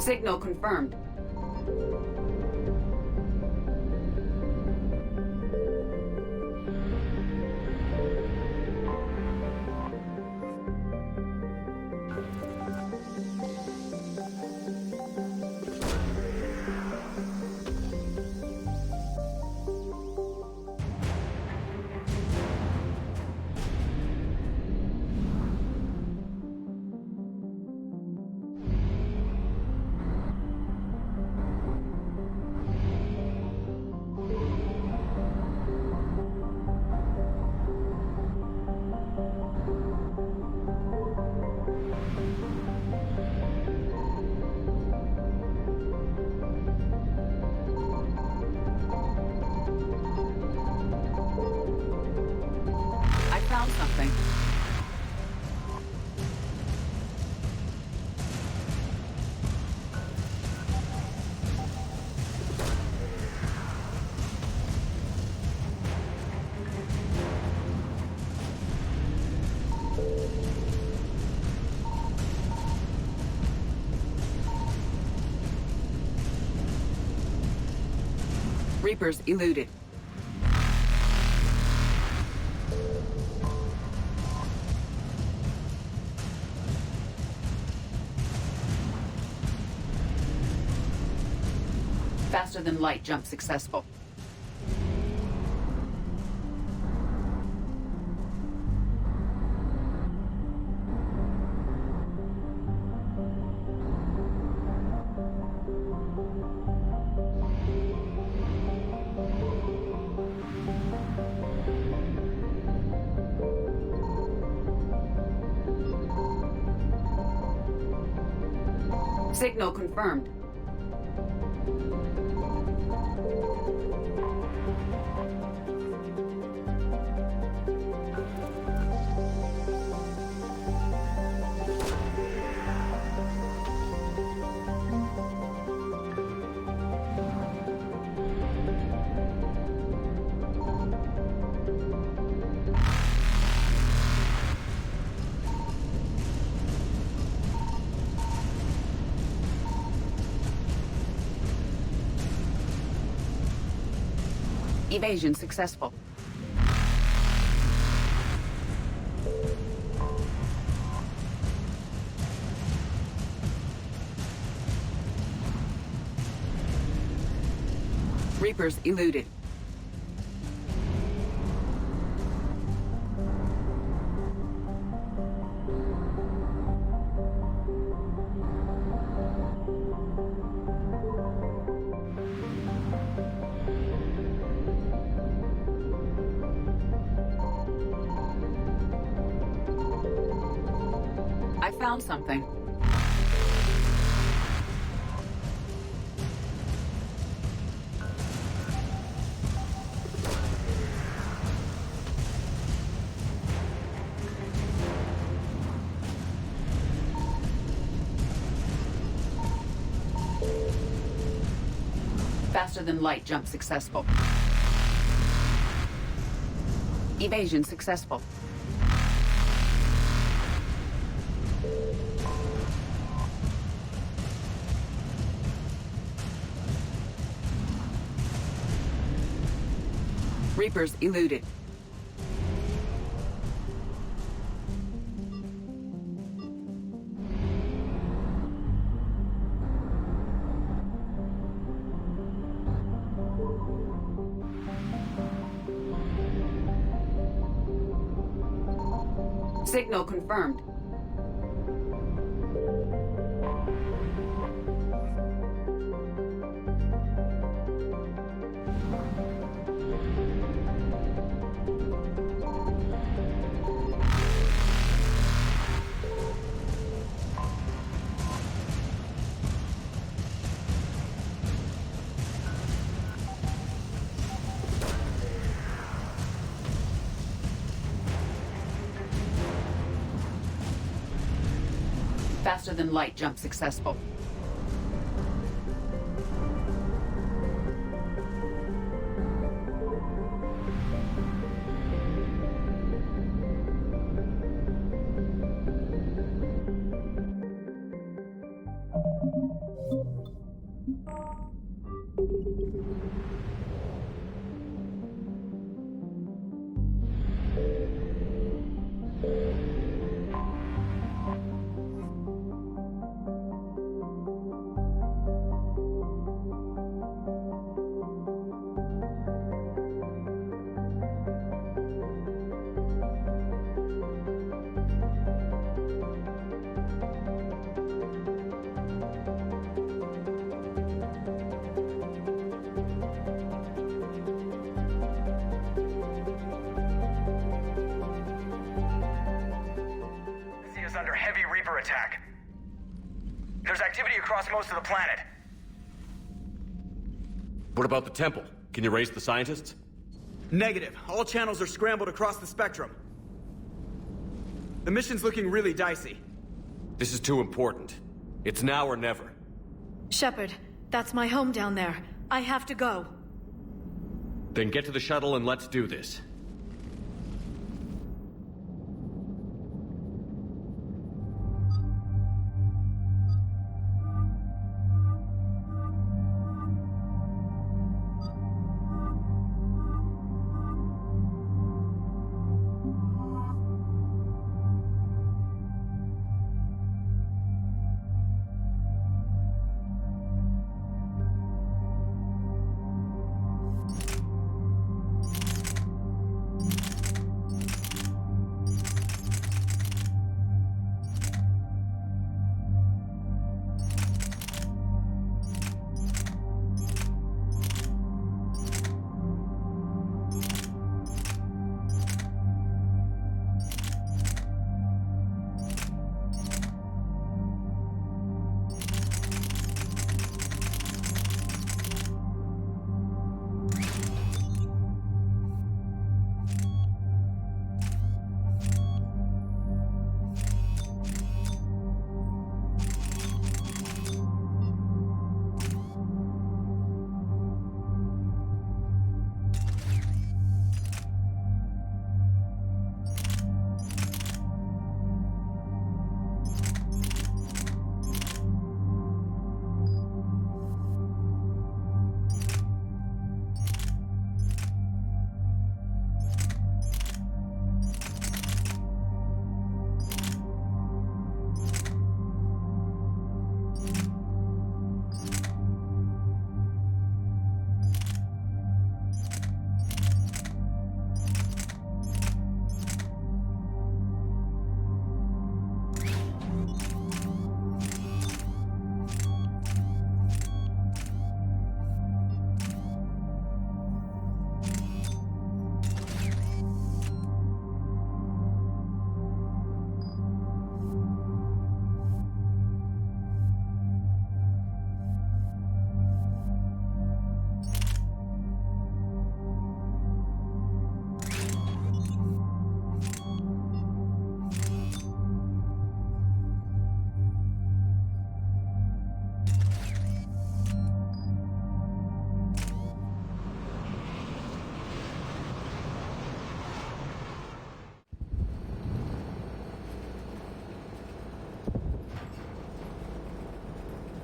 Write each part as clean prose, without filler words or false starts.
Signal confirmed. Found something. Reapers eluded. Faster than light jump successful. Signal confirmed. Evasion successful. Reapers eluded. I found something. Faster than light jump successful. Evasion successful. Reapers eluded. Signal confirmed. Faster than light jump successful. Is under heavy Reaper attack. There's activity across most of the planet. What about the temple? Can you raise the scientists? Negative. All channels are scrambled across the spectrum. The mission's looking really dicey. This is too important. It's now or never. Shepard, that's my home down there. I have to go. Then get to the shuttle and let's do this.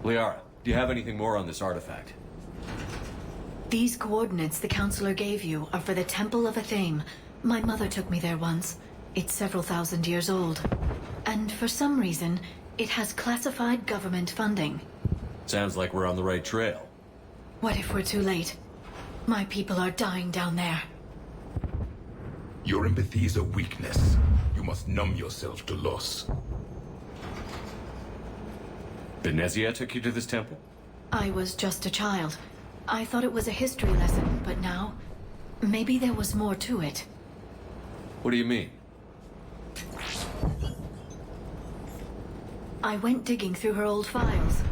Liara, do you have anything more on this artifact? These coordinates the counselor gave you are for the Temple of Athame. My mother took me there once. It's several thousand years old. And for some reason, it has classified government funding. Sounds like we're on the right trail. What if we're too late? My people are dying down there. Your empathy is a weakness. You must numb yourself to loss. Benezia took you to this temple? I was just a child. I thought it was a history lesson, but now... maybe there was more to it. What do you mean? I went digging through her old files.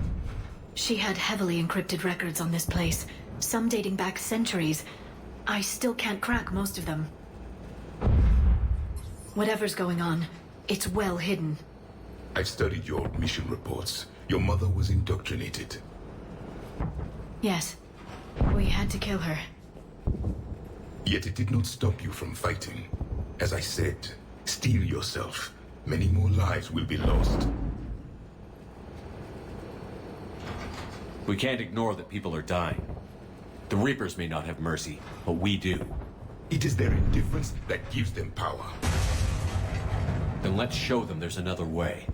She had heavily encrypted records on this place, some dating back centuries. I still can't crack most of them. Whatever's going on, it's well hidden. I've studied your mission reports. Your mother was indoctrinated. Yes, we had to kill her. Yet it did not stop you from fighting. As I said, steel yourself. Many more lives will be lost. We can't ignore that people are dying. The Reapers may not have mercy, but we do. It is their indifference that gives them power. Then let's show them there's another way.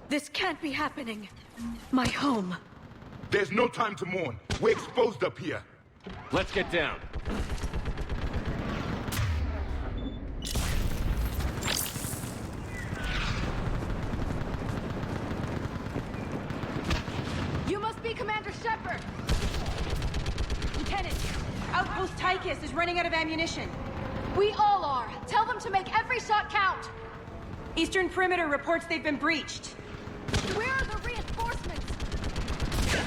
This can't be happening. My home. There's no time to mourn. We're exposed up here. Let's get down. You must be Commander Shepard! Lieutenant, Outpost Tychus is running out of ammunition. We all are. Tell them to make every shot count. Eastern Perimeter reports they've been breached. Where are the reinforcements?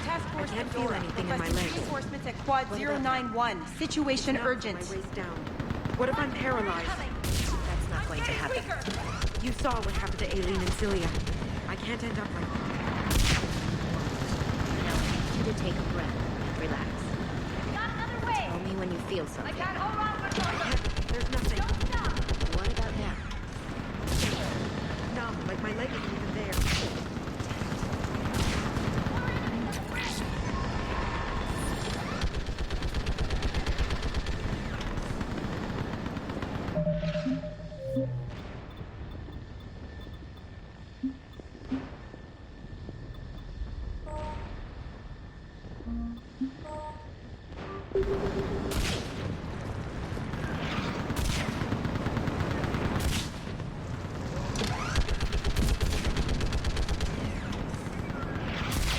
Task Force I can't feel anything in my leg. Reinforcements at Quad 091. Situation urgent. My waist down. What if I'm paralyzed? That's not going to happen. You saw what happened to Aileen and Celia. I can't end up like that. Now, I need you to take a breath. Relax. Got another way! Tell me when you feel I something. can't hold on much longer. There's nothing. Don't stop! What about now? Numb, like my leg isn't even there.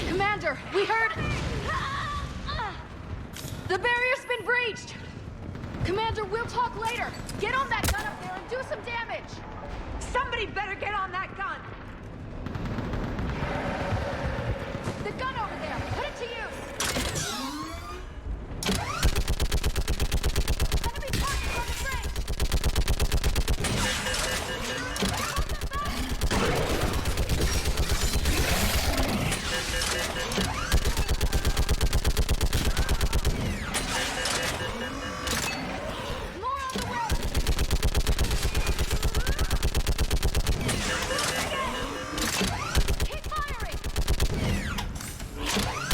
Commander, we heard... The barrier's been breached! Commander, we'll talk later. Get on that gun up there and do some damage! Somebody better get on that gun! The gun over there! Put it to use! Enemy target on the bridge! More on the way! Keep firing!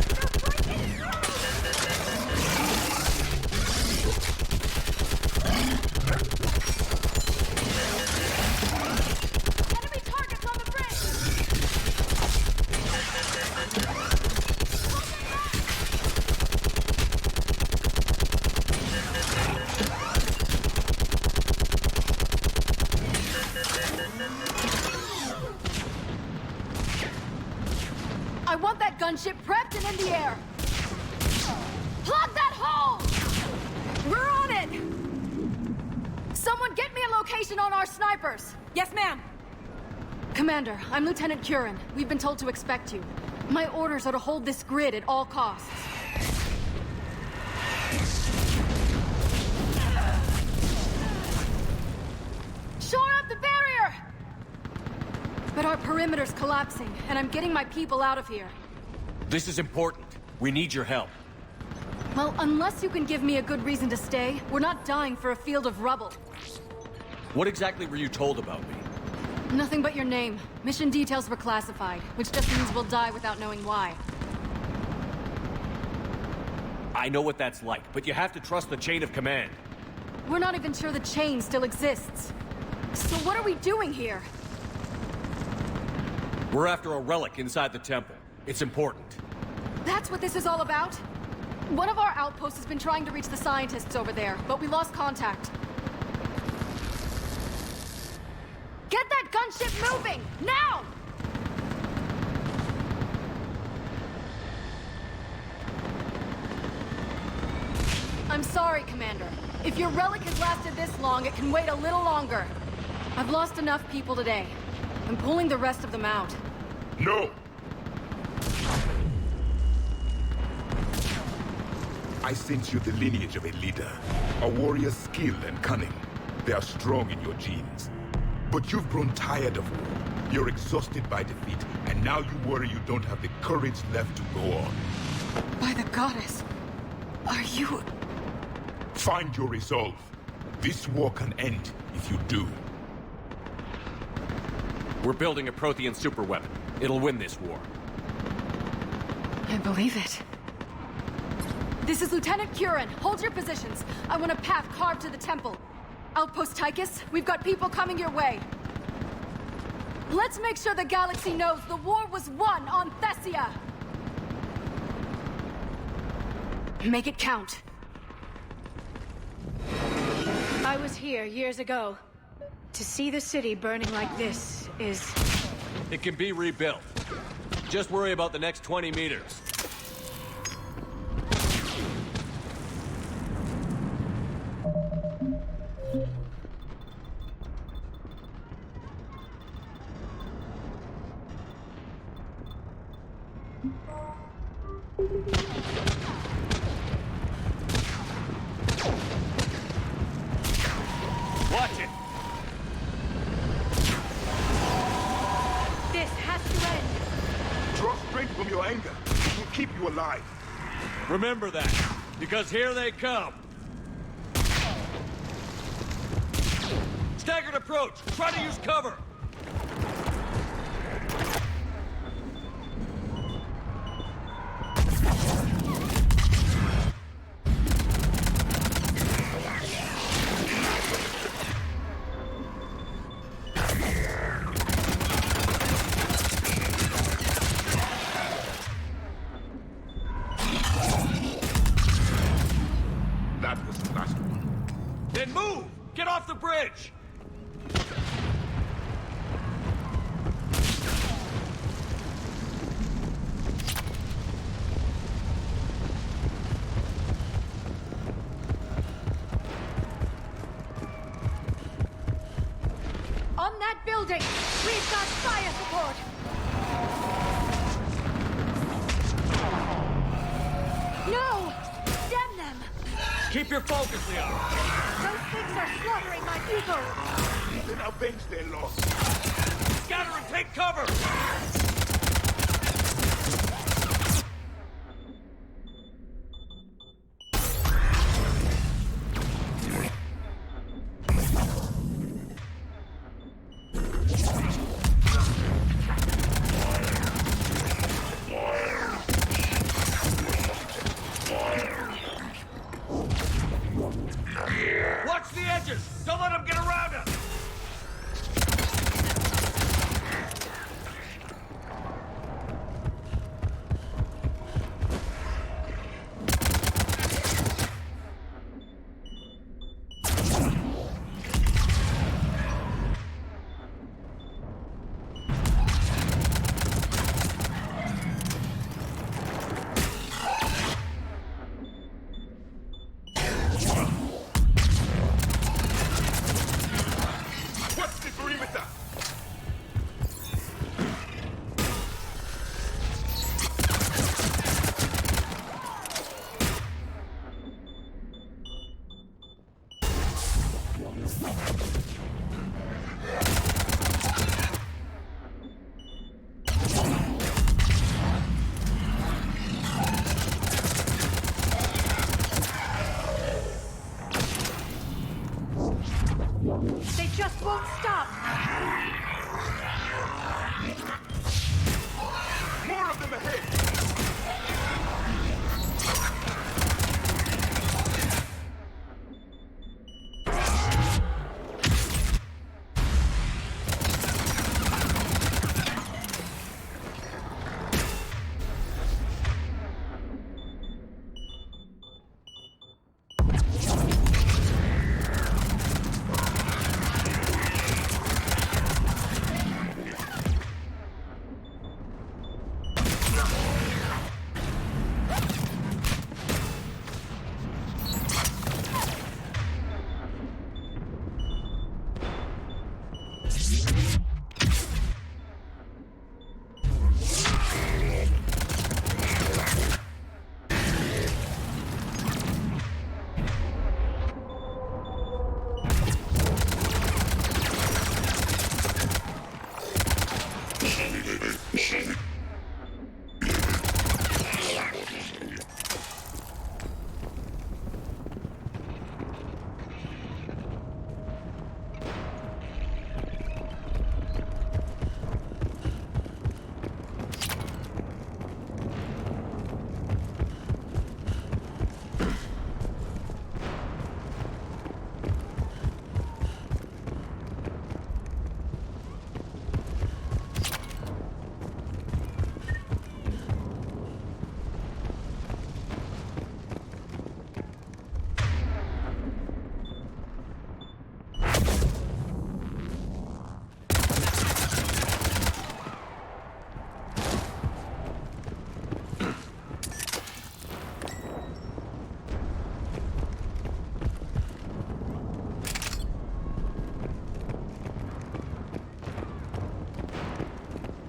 They're breaking through! Enemy targets on the bridge! I want that gunship prepped and in the air! Plug that hole! We're on it! Someone get me a location on our snipers! Yes, ma'am! Commander, I'm Lieutenant Curran. We've been told to expect you. My orders are to hold this grid at all costs. Shore up the barrier! But our perimeter's collapsing, and I'm getting my people out of here. This is important. We need your help. Well, unless you can give me a good reason to stay, we're not dying for a field of rubble. What exactly were you told about me? Nothing but your name. Mission details were classified, which just means we'll die without knowing why. I know what that's like, but you have to trust the chain of command. We're not even sure the chain still exists. So what are we doing here? We're after a relic inside the temple. It's important. That's what this is all about? One of our outposts has been trying to reach the scientists over there, but we lost contact. Get that gunship moving! Now! I'm sorry, Commander. If your relic has lasted this long, it can wait a little longer. I've lost enough people today. I'm pulling the rest of them out. No! I sense you the lineage of a leader. A warrior's skill and cunning. They are strong in your genes. But you've grown tired of war. You're exhausted by defeat, and now you worry you don't have the courage left to go on. By the goddess, are you... Find your resolve. This war can end if you do. We're building a Prothean superweapon. It'll win this war. I believe it. This is Lieutenant Curran. Hold your positions. I want a path carved to the temple. Outpost Tychus, we've got people coming your way. Let's make sure the galaxy knows the war was won on Tessia! Make it count. I was here years ago. To see the city burning like this is... It can be rebuilt. Just worry about the next 20 meters. Watch it! This has to end! Draw strength from your anger. It will keep you alive. Remember that, because here they come. Staggered approach! Try to use cover! That was the last one. Then move! Get off the bridge! On that building, we've got fire support! No! Damn them! Keep your focus, Liara! Those things are slaughtering my people! Then avenge their loss. Scatter and take cover! Watch the edges! Don't let them get around us!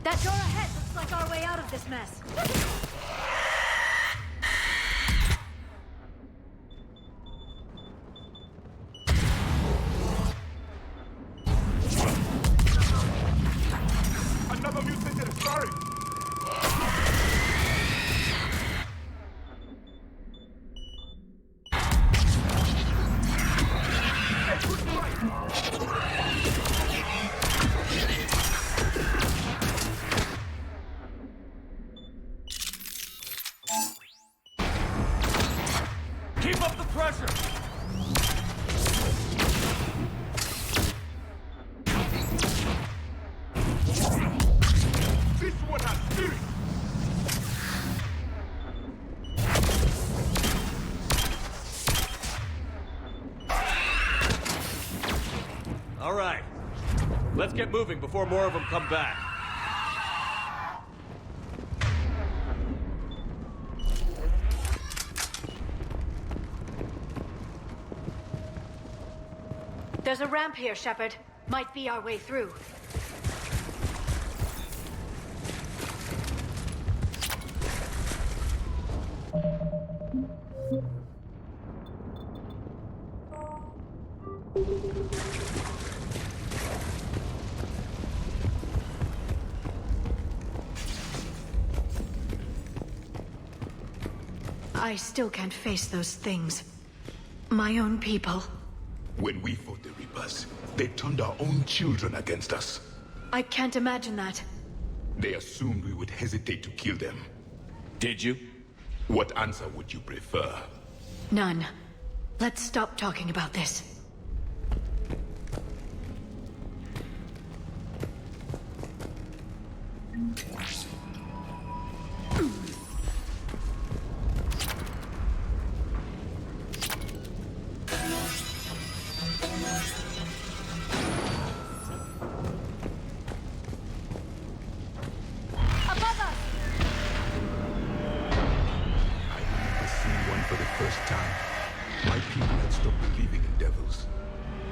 That door ahead looks like our way out of this mess. Another mutated is sorry! Keep up the pressure! This one has spirit! All right. Let's get moving before more of them come back. There's a ramp here, Shepard. Might be our way through. I still can't face those things. My own people. When we fought the Reapers, they turned our own children against us. I can't imagine that. They assumed we would hesitate to kill them. Did you? What answer would you prefer? None. Let's stop talking about this. Above us! I remember seeing one for the first time. My people had stopped believing in devils.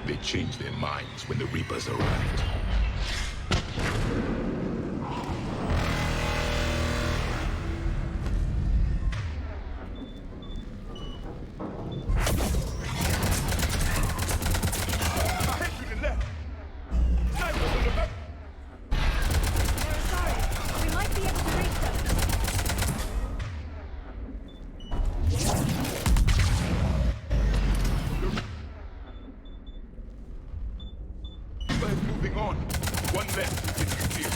They changed their minds when the Reapers arrived. Ahead to the left! Snipers on the back! They're sorry. We might be able to reach them. Reaper is moving on. One left. It's clear.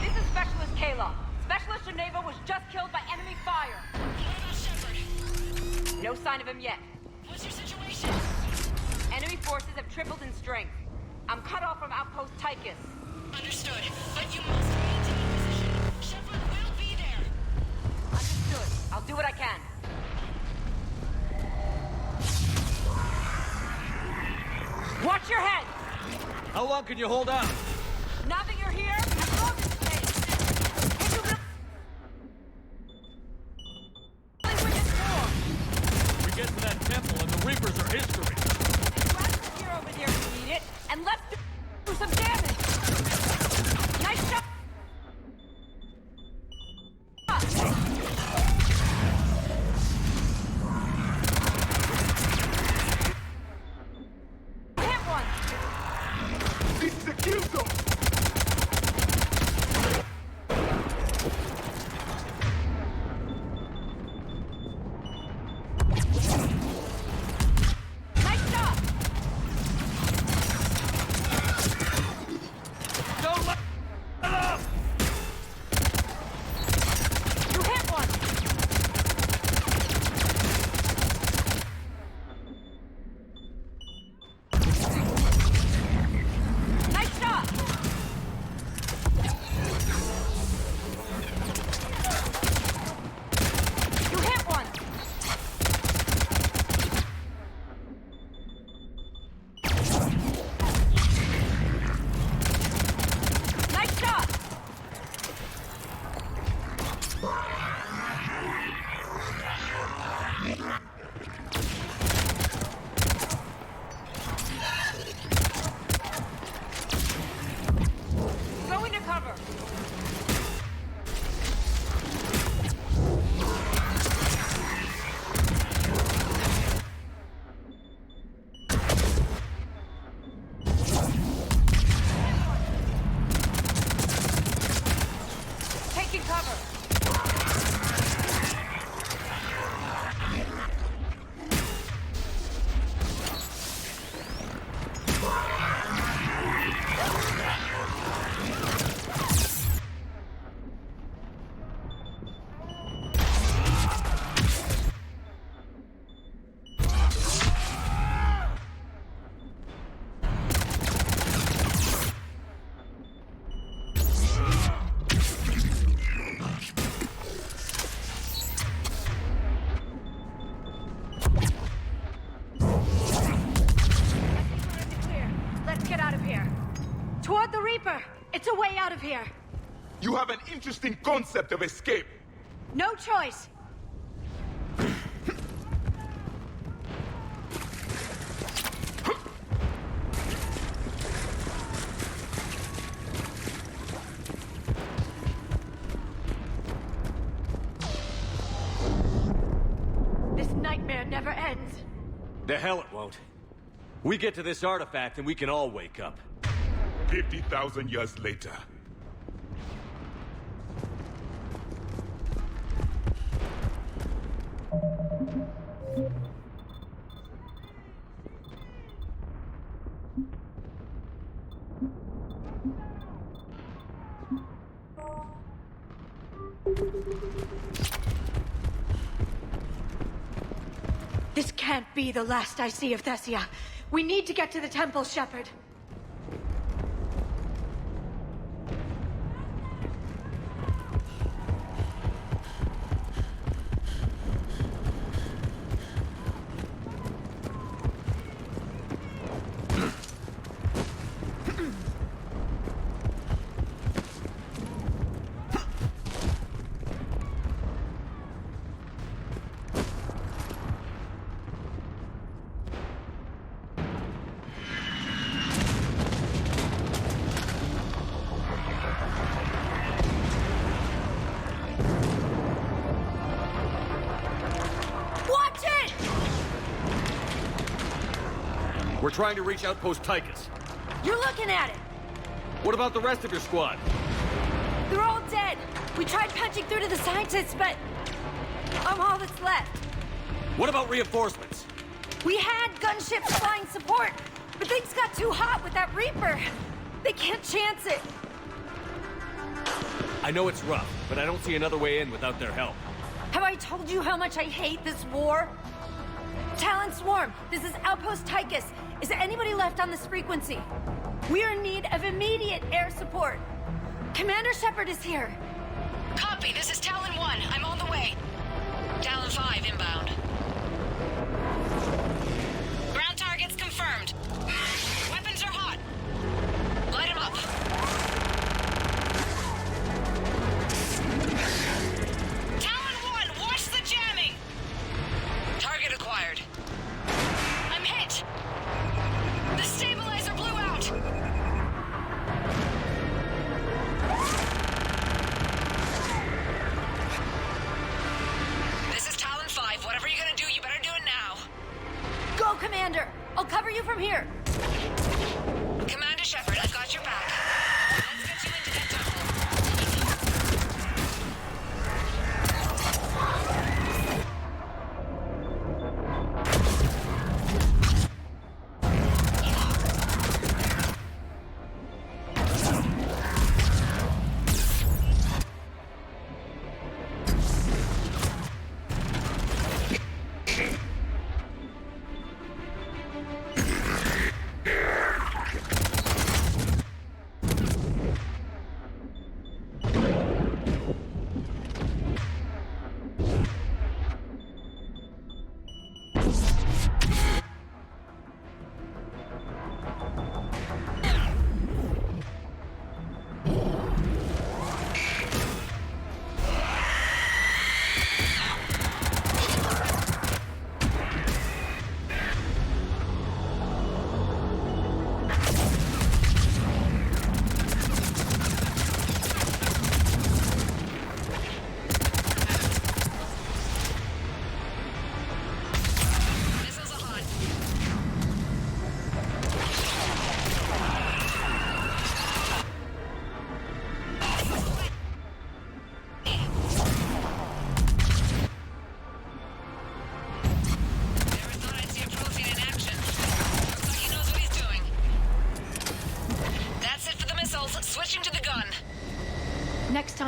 This is Specialist Kayla. Specialist Geneva was just killed by enemy fire. No sign of him yet. What's your situation? Enemy forces have tripled in strength. I'm cut off from Outpost Tychus. Understood. But you must maintain position. Shepard will be there. Understood. I'll do what I can. Watch your head! How long can you hold out? Now that you're here, as long as it's safe. Can you really win this war? We get to that temple and the Reapers are history. And grab the gear over there if you need it, and let's do some damage! Nice shot! Hit one! This is a kill zone! Go into cover. Taking cover. Let's get out of here. Toward the Reaper. It's a way out of here. You have an interesting concept of escape. No choice. This nightmare never ends. The hell it won't. We get to this artifact and we can all wake up. 50,000 years later. This can't be the last I see of Tessia. We need to get to the temple, Shepard. We're trying to reach Outpost Tychus. You're looking at it. What about the rest of your squad? They're all dead. We tried punching through to the scientists, but I'm all that's left. What about reinforcements? We had gunships flying support, but things got too hot with that Reaper. They can't chance it. I know it's rough, but I don't see another way in without their help. Have I told you how much I hate this war? Talon Swarm, this is Outpost Tychus. Is there anybody left on this frequency? We are in need of immediate air support. Commander Shepard is here. Copy, this is Talon 1. I'm on the way. Talon 5 inbound. Ground targets confirmed. Weapons are hot. Light them up. Talon 1, watch the jamming! Target acquired. I'm hit! The stabilizer blew out! This is Talon 5. Whatever you're gonna do, you better do it now. Go, Commander! I'll cover you from here. Commander Shepard, I've got your back. Let's get you into that tunnel.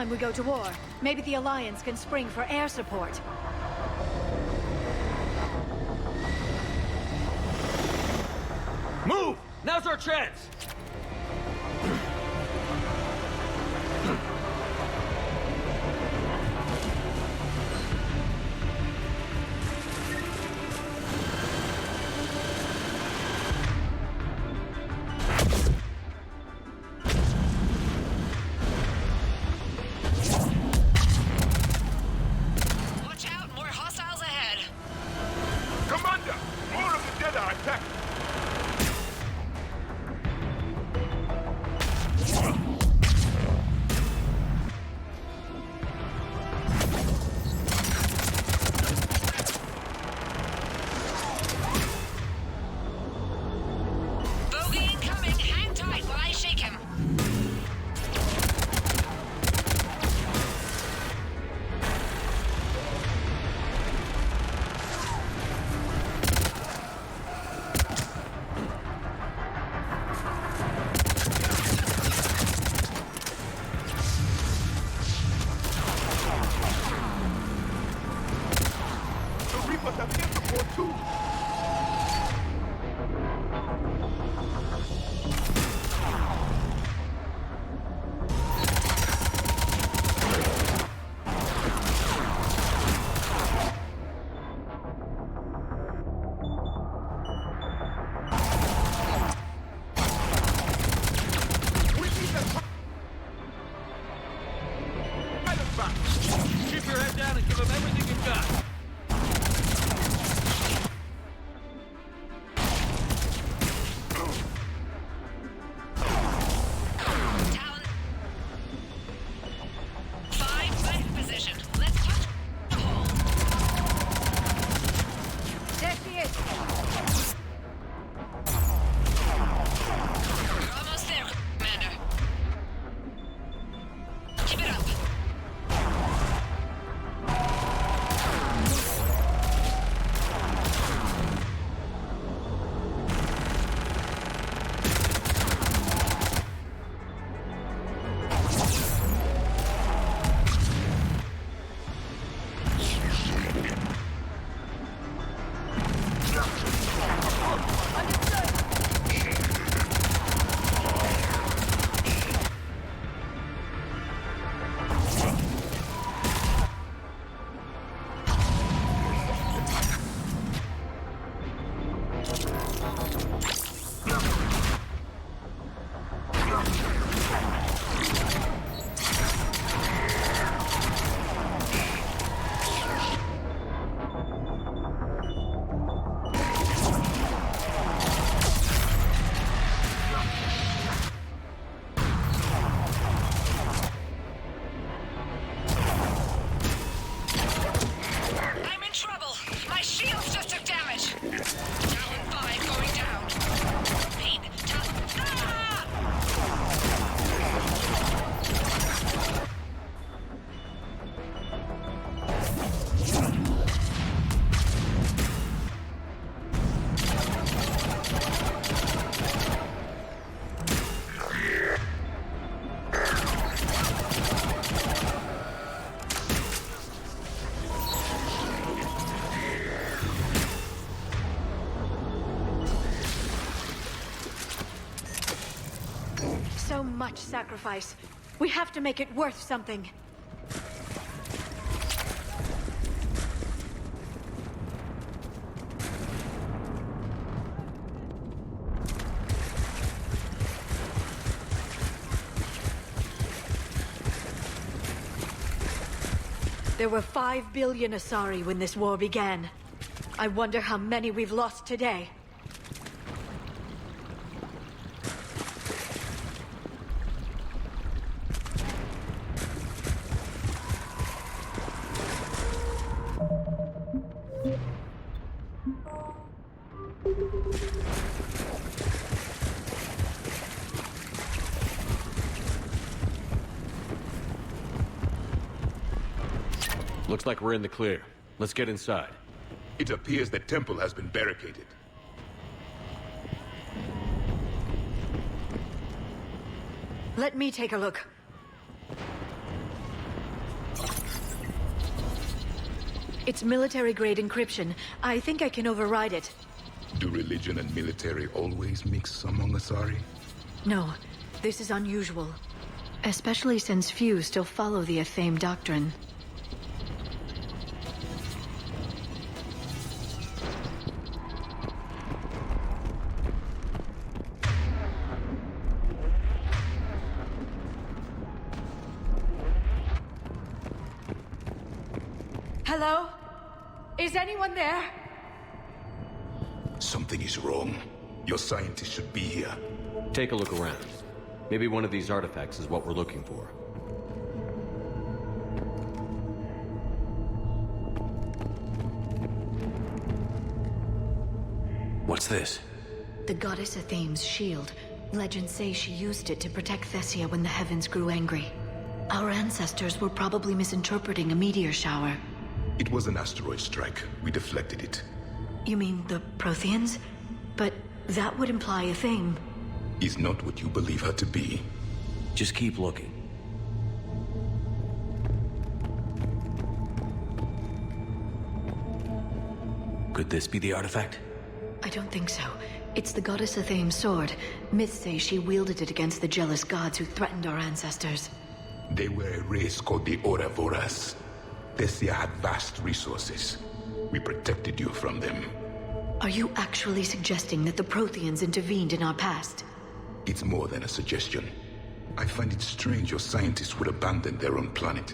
time we go to war, maybe the Alliance can spring for air support. Move! Now's our chance! Watch out, more hostiles ahead. Commander! More of the dead are attacking! Bogey incoming. Hang tight while I shake him. The Reapers have air support too! We need the pilot back! Keep your head down and give them everything you've got. Talon. 5, left position. Let's touch the hole. Tessia! We're almost there, Commander. Keep it up. I'm in trouble. My shields just took damage. Talon 5 going down. Repeat. Talon. Ah! So much sacrifice. We have to make it worth something. There were 5 billion Asari when this war began. I wonder how many we've lost today. Looks like we're in the clear. Let's get inside. It appears the temple has been barricaded. Let me take a look. It's military-grade encryption. I think I can override it. Do religion and military always mix among Asari? No, this is unusual. Especially since few still follow the Athame doctrine. Hello? Is anyone there? Something is wrong. Your scientists should be here. Take a look around. Maybe one of these artifacts is what we're looking for. What's this? The goddess Athame's shield. Legends say she used it to protect Tessia when the heavens grew angry. Our ancestors were probably misinterpreting a meteor shower. It was an asteroid strike. We deflected it. You mean the Protheans? But that would imply Athame. Is not what you believe her to be. Just keep looking. Could this be the artifact? I don't think so. It's the goddess Athame's sword. Myths say she wielded it against the jealous gods who threatened our ancestors. They were a race called the Oravoras. Tessia had vast resources. We protected you from them. Are you actually suggesting that the Protheans intervened in our past? It's more than a suggestion. I find it strange your scientists would abandon their own planet.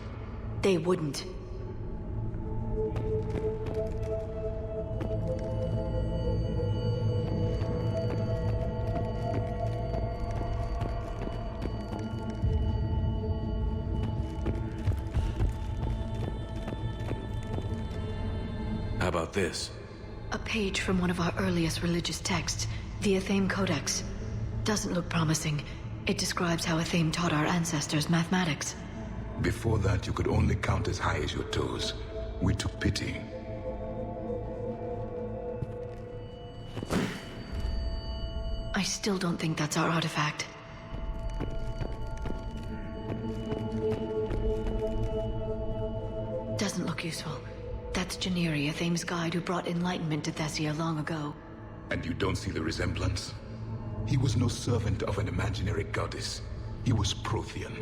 They wouldn't. How about this? A page from one of our earliest religious texts, the Athame Codex. Doesn't look promising. It describes how Athame taught our ancestors mathematics. Before that, you could only count as high as your toes. We took pity. I still don't think that's our artifact. Doesn't look useful. That's Janiri, Athame's guide who brought enlightenment to Tessia long ago. And you don't see the resemblance? He was no servant of an imaginary goddess. He was Prothean.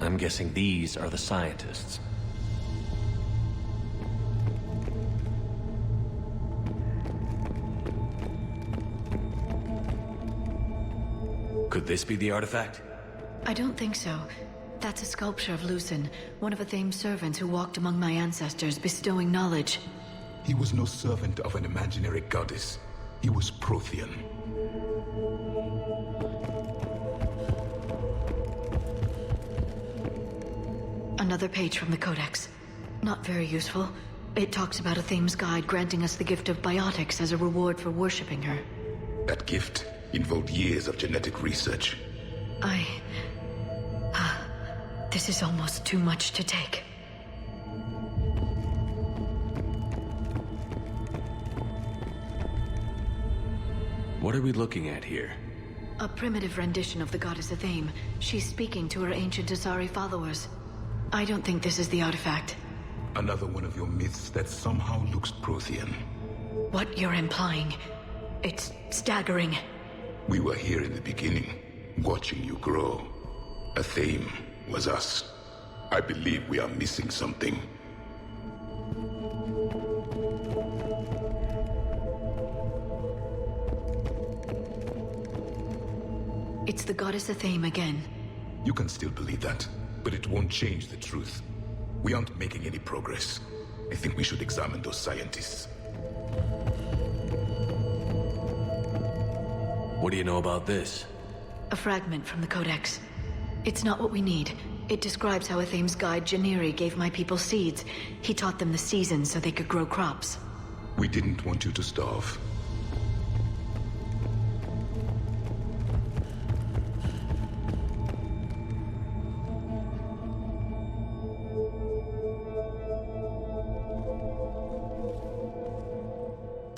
I'm guessing these are the scientists. Could this be the artifact? I don't think so. That's a sculpture of Lucen, one of Athame's servants who walked among my ancestors, bestowing knowledge. He was no servant of an imaginary goddess. He was Prothean. Another page from the Codex. Not very useful. It talks about Athame's guide granting us the gift of biotics as a reward for worshipping her. That gift involved years of genetic research. This is almost too much to take. What are we looking at here? A primitive rendition of the goddess Athame. She's speaking to her ancient Asari followers. I don't think this is the artifact. Another one of your myths that somehow looks Prothean. What you're implying, it's staggering. We were here in the beginning, watching you grow. Athame was us. I believe we are missing something. It's the goddess Athame again. You can still believe that, but it won't change the truth. We aren't making any progress. I think we should examine those scientists. What do you know about this? A fragment from the Codex. It's not what we need. It describes how Athame's guide Janiri gave my people seeds. He taught them the seasons so they could grow crops. We didn't want you to starve.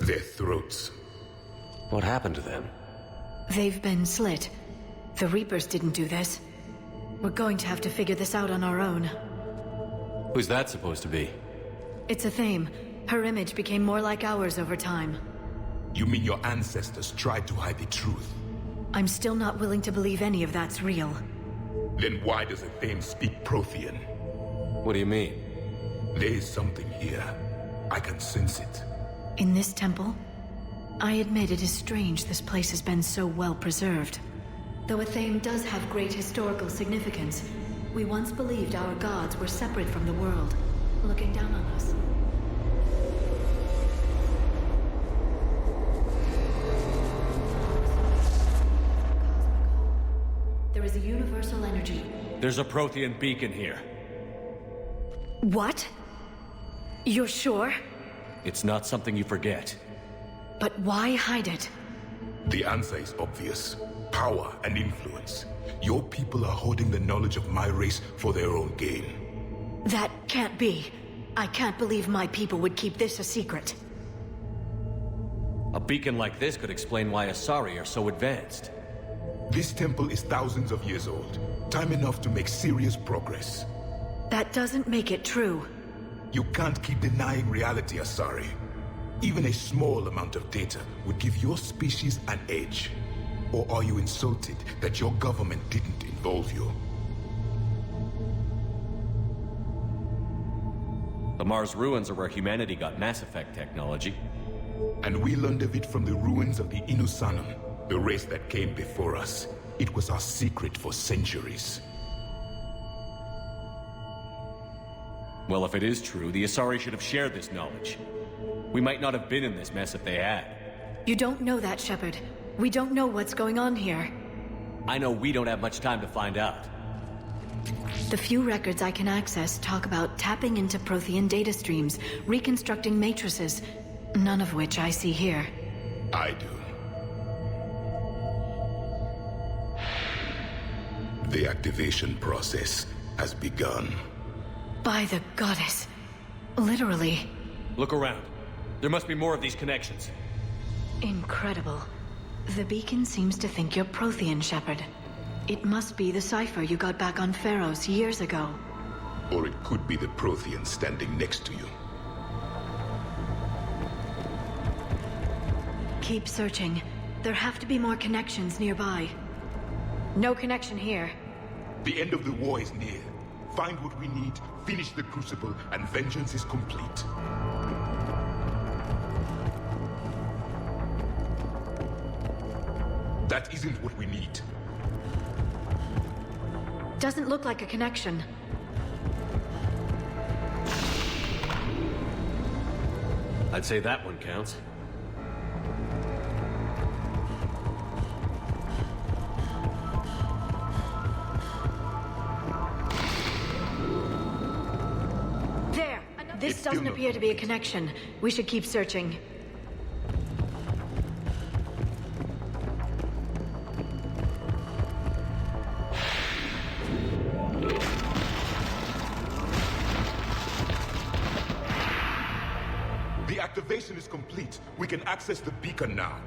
Their throats. What happened to them? They've been slit. The Reapers didn't do this. We're going to have to figure this out on our own. Who's that supposed to be? It's a theme. Her image became more like ours over time. You mean your ancestors tried to hide the truth? I'm still not willing to believe any of that's real. Then why does a Thame speak Prothean? What do you mean? There is something here. I can sense it. In this temple? I admit it is strange this place has been so well preserved. Though a Thame does have great historical significance, we once believed our gods were separate from the world, looking down on us. There is a universal energy. There's a Prothean beacon here. What? You're sure? It's not something you forget. But why hide it? The answer is obvious. Power and influence. Your people are holding the knowledge of my race for their own gain. That can't be. I can't believe my people would keep this a secret. A beacon like this could explain why Asari are so advanced. This temple is thousands of years old. Time enough to make serious progress. That doesn't make it true. You can't keep denying reality, Asari. Even a small amount of data would give your species an edge. Or are you insulted that your government didn't involve you? The Mars ruins are where humanity got Mass Effect technology. And we learned of it from the ruins of the Inusanum, the race that came before us. It was our secret for centuries. Well, if it is true, the Asari should have shared this knowledge. We might not have been in this mess if they had. You don't know that, Shepard. We don't know what's going on here. I know we don't have much time to find out. The few records I can access talk about tapping into Prothean data streams, reconstructing matrices, none of which I see here. I do. The activation process has begun. By the goddess. Literally. Look around. There must be more of these connections. Incredible. The beacon seems to think you're Prothean, Shepard. It must be the cipher you got back on Pharaohs years ago. Or it could be the Prothean standing next to you. Keep searching. There have to be more connections nearby. No connection here. The end of the war is near. Find what we need, finish the Crucible, and vengeance is complete. That isn't what we need. Doesn't look like a connection. I'd say that one counts. There! This doesn't appear to be a connection. We should keep searching. The activation is complete. We can access the beacon now.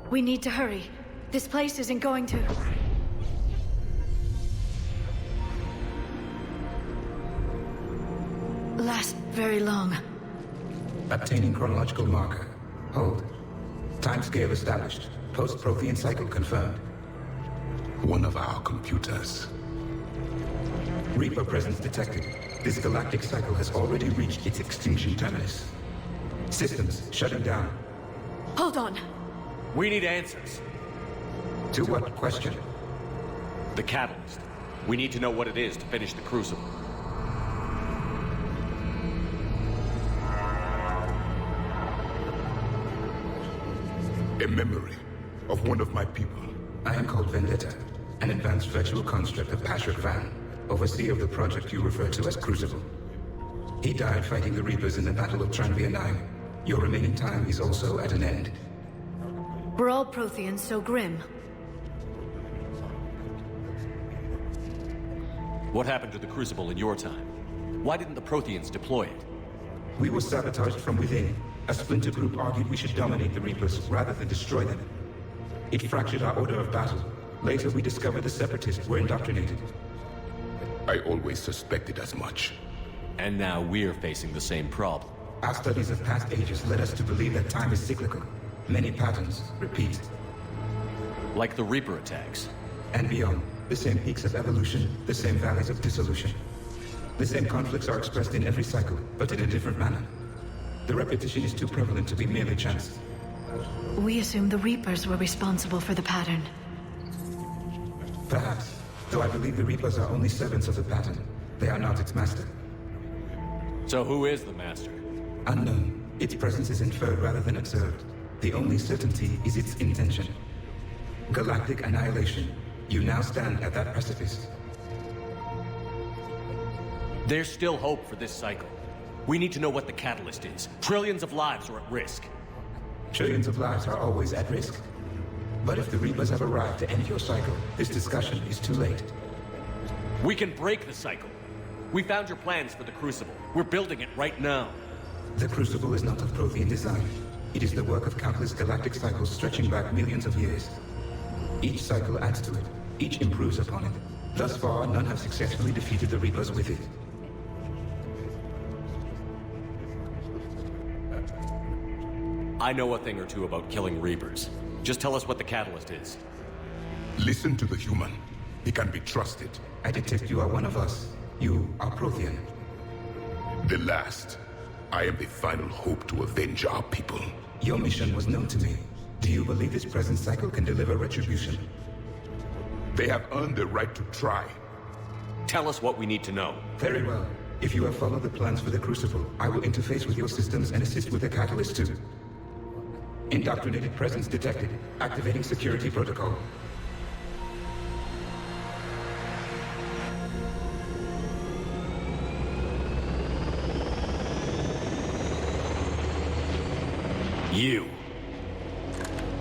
We need to hurry. This place isn't going to... last very long. Obtaining chronological marker. Hold. Timescale established. Post-Prothean cycle confirmed. One of our computers. Reaper presence detected. This galactic cycle has already reached its extinction terminus. Systems shutting down. Hold on. We need answers. To what question? The catalyst. We need to know what it is to finish the Crucible. A memory of one of my people. I am called Vendetta, an advanced virtual construct of Patrick Van, overseer of the project you refer to as Crucible. He died fighting the Reapers in the Battle of Tranvia 9. Your remaining time is also at an end. Were all Protheans so grim? What happened to the Crucible in your time? Why didn't the Protheans deploy it? We were sabotaged from within. A splinter group argued we should dominate the Reapers rather than destroy them. It fractured our order of battle. Later, we discovered the Separatists were indoctrinated. I always suspected as much. And now we're facing the same problem. Our studies of past ages led us to believe that time is cyclical. Many patterns repeat. Like the Reaper attacks. And beyond, the same peaks of evolution, the same valleys of dissolution. The same conflicts are expressed in every cycle, but in a different manner. The repetition is too prevalent to be merely chance. We assumed the Reapers were responsible for the pattern. Perhaps, though I believe the Reapers are only servants of the pattern. They are not its master. So who is the Master? Unknown. Its presence is inferred rather than observed. The only certainty is its intention. Galactic annihilation. You now stand at that precipice. There's still hope for this cycle. We need to know what the catalyst is. Trillions of lives are at risk. Trillions of lives are always at risk. But if the Reapers have arrived to end your cycle, this discussion is too late. We can break the cycle. We found your plans for the Crucible. We're building it right now. The Crucible is not of Prothean design. It is the work of countless galactic cycles stretching back millions of years. Each cycle adds to it. Each improves upon it. Thus far, none have successfully defeated the Reapers with it. I know a thing or two about killing Reapers. Just tell us what the catalyst is. Listen to the human. He can be trusted. I detect you are one of us. You are Prothean. The last. I am the final hope to avenge our people. Your mission was known to me. Do you believe this present cycle can deliver retribution? They have earned the right to try. Tell us what we need to know. Very well. If you have followed the plans for the Crucible, I will interface with your systems and assist with the catalyst too. Indoctrinated presence detected. Activating security protocol.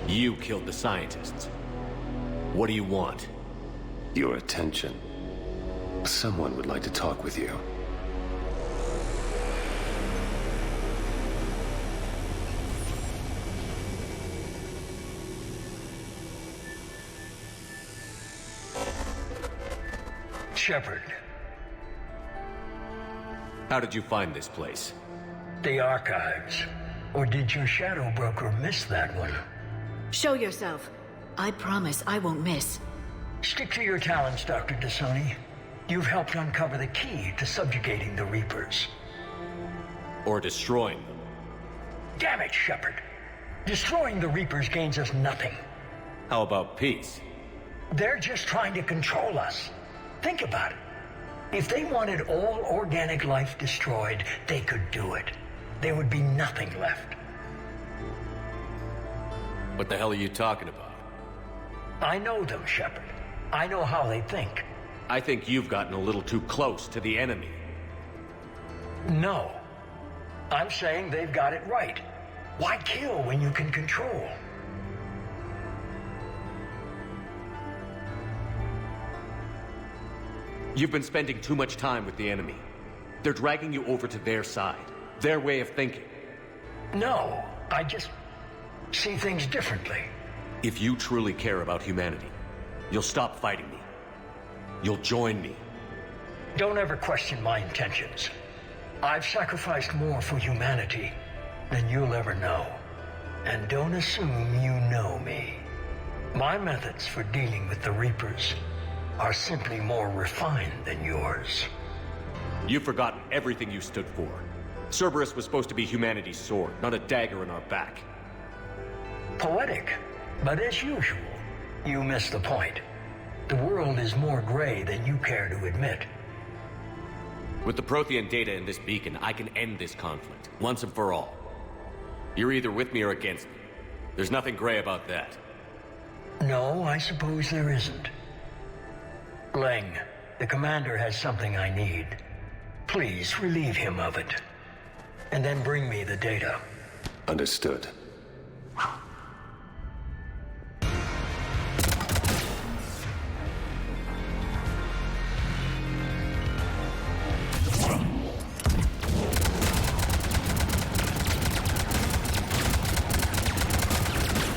You killed the scientists. What do you want? Your attention. Someone would like to talk with you. Shepard. How did you find this place? The archives. Or did your shadow broker miss that one? Show yourself. I promise I won't miss. Stick to your talents, Dr. Dasani. You've helped uncover the key to subjugating the Reapers. Or destroying them. Damn it, Shepard. Destroying the Reapers gains us nothing. How about peace? They're just trying to control us. Think about it. If they wanted all organic life destroyed, they could do it. There would be nothing left. What the hell are you talking about? I know them, Shepard. I know how they think. I think you've gotten a little too close to the enemy. No. I'm saying they've got it right. Why kill when you can control? You've been spending too much time with the enemy. They're dragging you over to their side. Their way of thinking. No, I just see things differently. If you truly care about humanity, you'll stop fighting me. You'll join me. Don't ever question my intentions. I've sacrificed more for humanity than you'll ever know. And don't assume you know me. My methods for dealing with the Reapers are simply more refined than yours. You've forgotten everything you stood for. Cerberus was supposed to be humanity's sword, not a dagger in our back. Poetic, but as usual, you miss the point. The world is more gray than you care to admit. With the Prothean data in this beacon, I can end this conflict, once and for all. You're either with me or against me. There's nothing gray about that. No, I suppose there isn't. Leng, the commander has something I need. Please relieve him of it. And then bring me the data. Understood.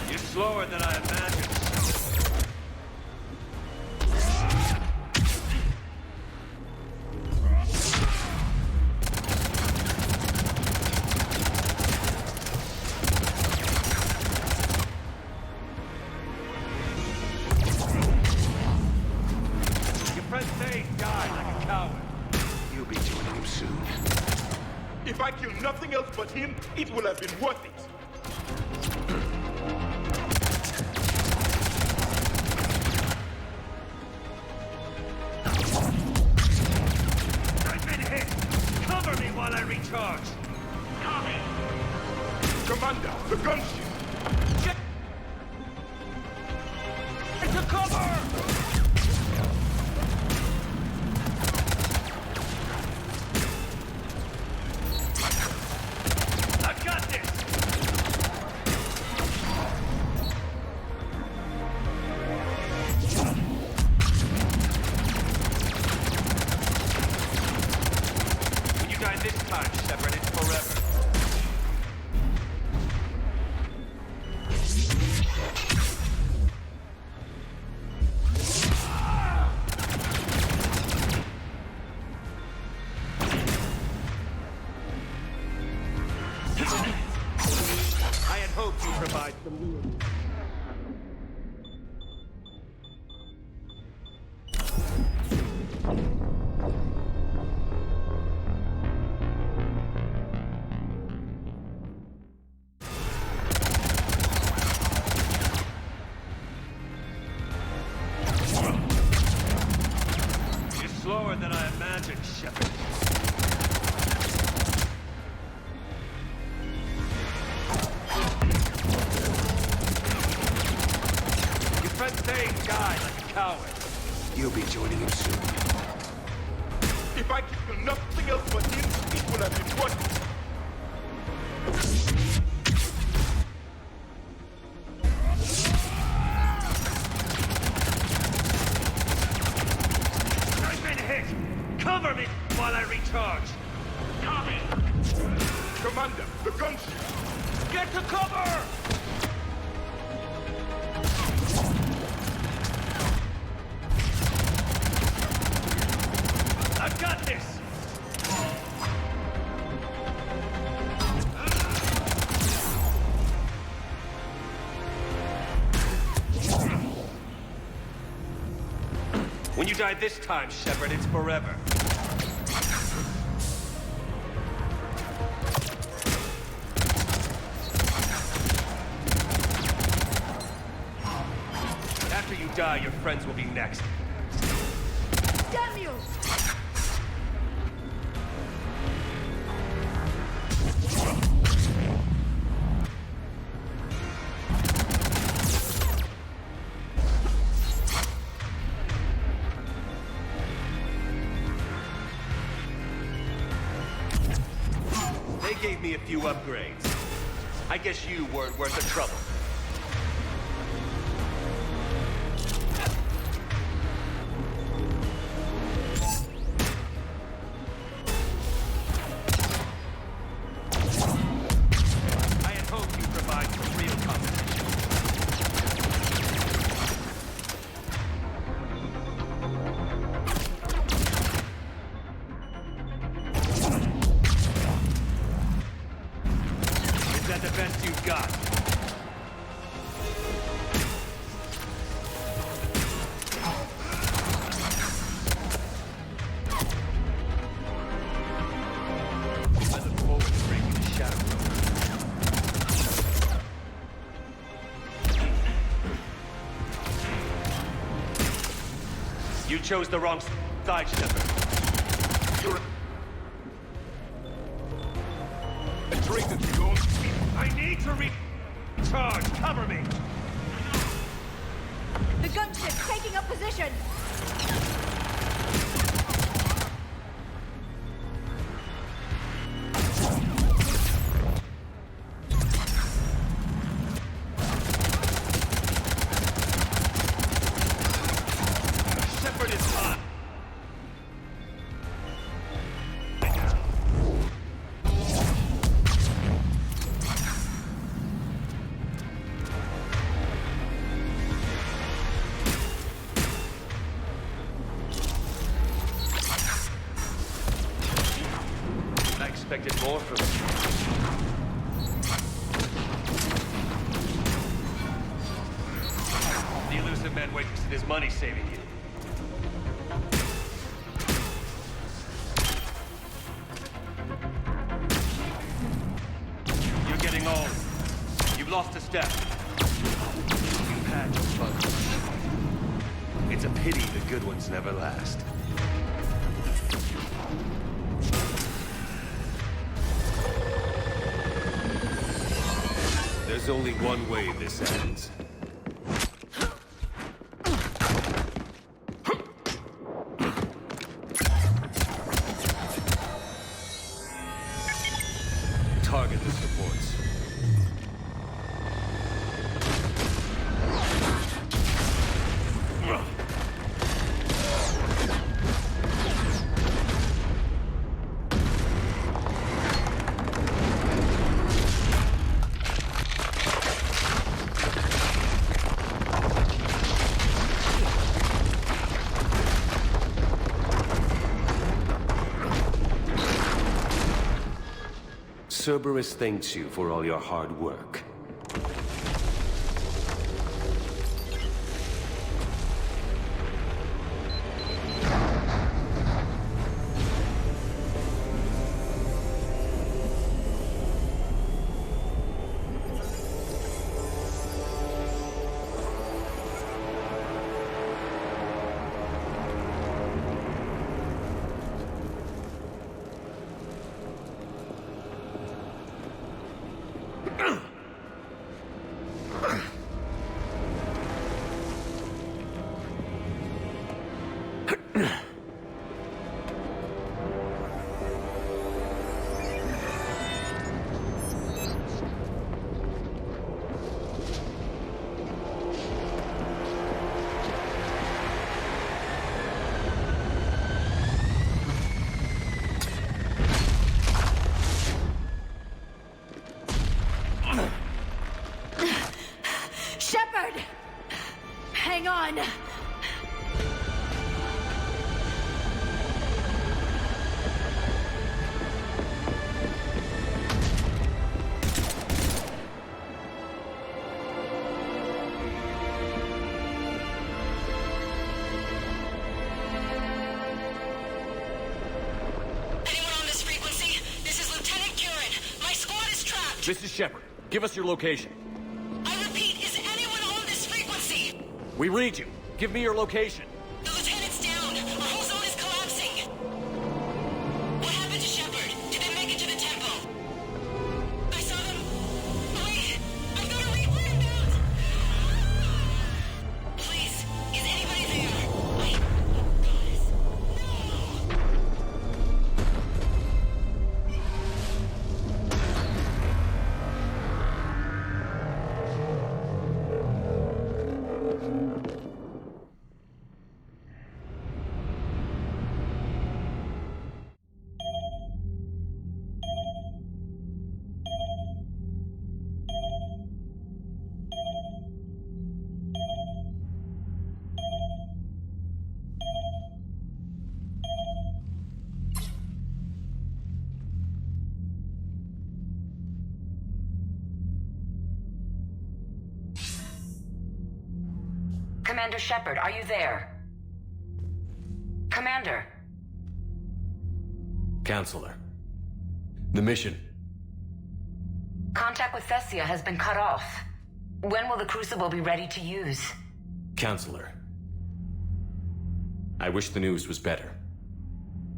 You're slower than I imagined. If I kill nothing else but him, it will have been worth it. I've been hit! Cover me while I recharge! Copy! Commander, the gunship! Check! To cover! Slower than I imagined, Shepard. Your friend Thane died like a coward. You'll be joining him soon. If I kill nothing else but him, it will have been worth it. Cover me while I recharge. Copy. Commander, the gunship. Get to cover! I've got this! When you die this time, Shepard, it's forever. After you die, your friends will be next. Damn you! They gave me a few upgrades. I guess you weren't worth the trouble. I had hoped you'd provide some real competition. Is that the best you've got? I look forward to breaking the shadow. You chose the wrong side, Shepard. A traitor to your own speed. I need to recharge. Cover me. The gunship's taking up position! expected more from him. The elusive man wasted his money saving you. You're getting old. You've lost a step. You've had your fun. It's a pity the good ones never last. There's only one way this ends. Target the supports. Cerberus thanks you for all your hard work. Shepard! Hang on! This is Shepard. Give us your location. I repeat, is anyone on this frequency? We read you. Give me your location. The lieutenant's down. Our whole zone is collapsing. What happened to Shepard? Did they make it to the temple? I saw them. Wait, I've got to read out. Please, is anybody there? Commander Shepard, are you there? Commander. Counselor. The mission. Contact with Tessia has been cut off. When will the Crucible be ready to use? Counselor. I wish the news was better.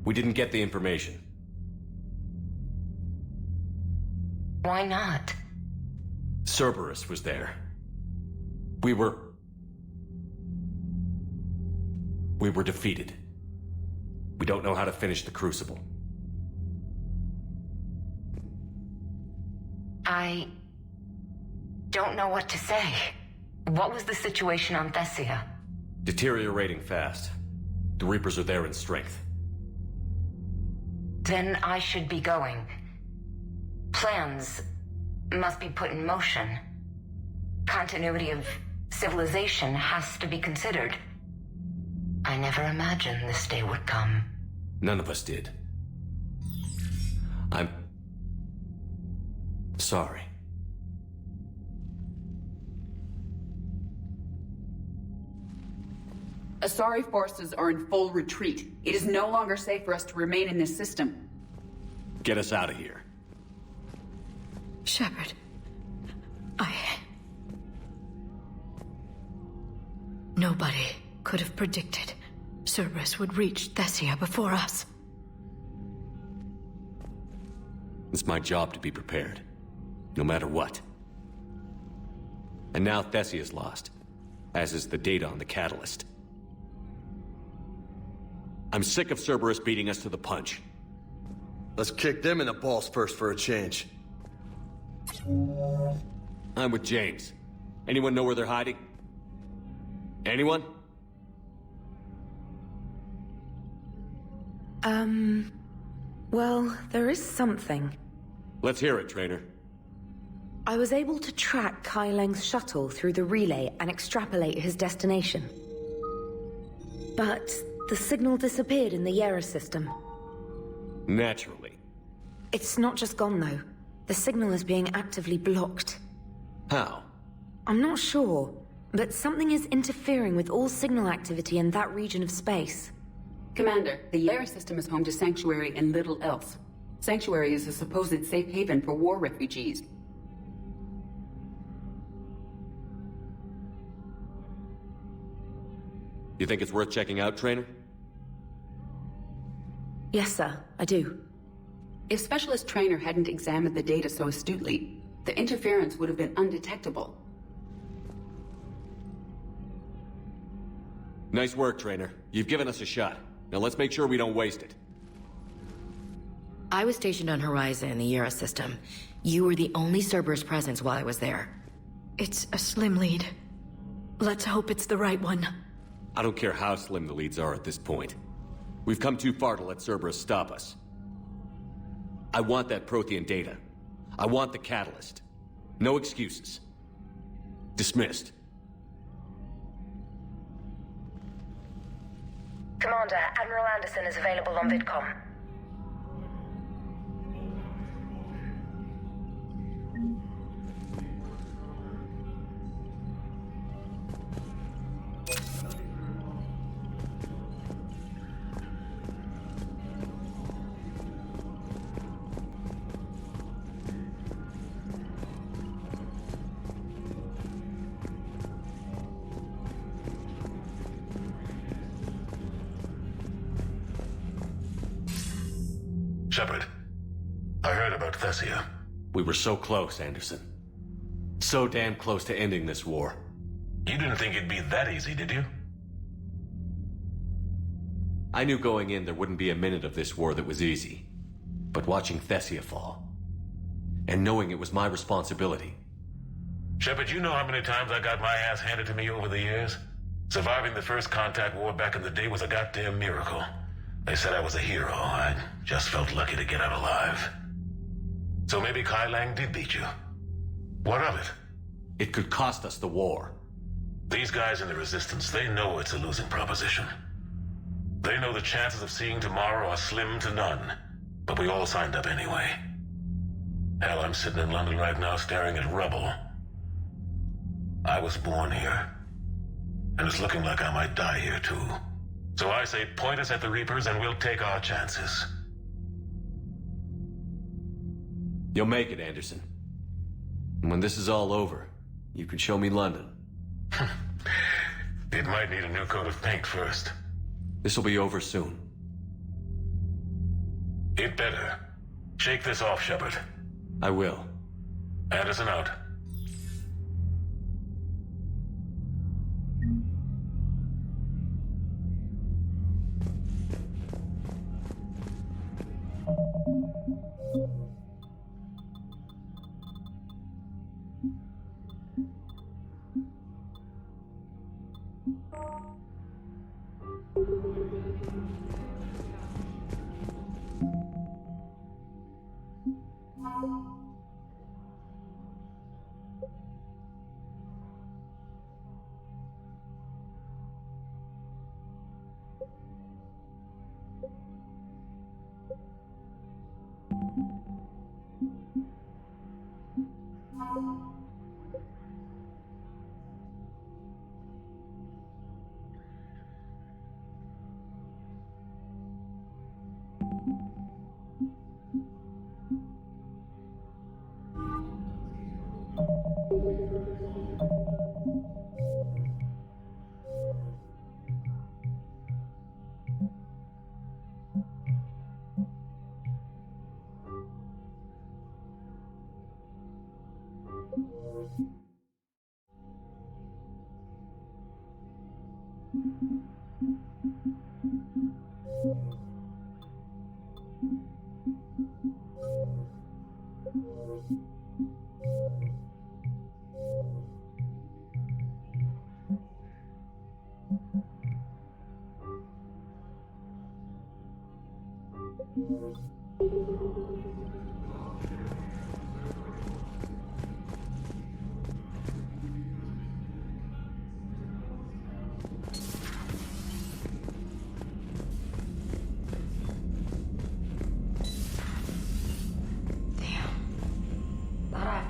We didn't get the information. Why not? Cerberus was there. We were defeated. We don't know how to finish the Crucible. I don't know what to say. What was the situation on Tessia? Deteriorating fast. The Reapers are there in strength. Then I should be going. Plans must be put in motion. Continuity of civilization has to be considered. I never imagined this day would come. None of us did. I'm... sorry. Asari forces are in full retreat. It is no longer safe for us to remain in this system. Get us out of here. Shepard, Nobody could have predicted Cerberus would reach Tessia before us. It's my job to be prepared, no matter what. And now Thessia's lost, as is the data on the catalyst. I'm sick of Cerberus beating us to the punch. Let's kick them in the balls first for a change. I'm with James. Anyone know where they're hiding? Anyone? Well, there is something. Let's hear it, Trainer. I was able to track Kai Leng's shuttle through the relay and extrapolate his destination. But the signal disappeared in the Liara system. Naturally. It's not just gone, though. The signal is being actively blocked. How? I'm not sure, but something is interfering with all signal activity in that region of space. Commander, the Liara system is home to Sanctuary and little else. Sanctuary is a supposed safe haven for war refugees. You think it's worth checking out, Trainer? Yes, sir, I do. If Specialist Trainer hadn't examined the data so astutely, the interference would have been undetectable. Nice work, Trainer. You've given us a shot. Now let's make sure we don't waste it. I was stationed on Horizon in the Liara system. You were the only Cerberus presence while I was there. It's a slim lead. Let's hope it's the right one. I don't care how slim the leads are at this point. We've come too far to let Cerberus stop us. I want that Prothean data. I want the catalyst. No excuses. Dismissed. Commander, Admiral Anderson is available on VidCom. Shepard, I heard about Tessia. We were so close, Anderson. So damn close to ending this war. You didn't think it'd be that easy, did you? I knew going in there wouldn't be a minute of this war that was easy. But watching Tessia fall, and knowing it was my responsibility. Shepard, you know how many times I got my ass handed to me over the years? Surviving the first contact war back in the day was a goddamn miracle. They said I was a hero. I just felt lucky to get out alive. So maybe Kai Leng did beat you. What of it? It could cost us the war. These guys in the Resistance, they know it's a losing proposition. They know the chances of seeing tomorrow are slim to none. But we all signed up anyway. Hell, I'm sitting in London right now staring at rubble. I was born here. And it's looking like I might die here too. So I say point us at the Reapers and we'll take our chances. You'll make it, Anderson. And when this is all over, you can show me London. It might need a new coat of paint first. This will be over soon. It better. Shake this off, Shepard. I will. Anderson out.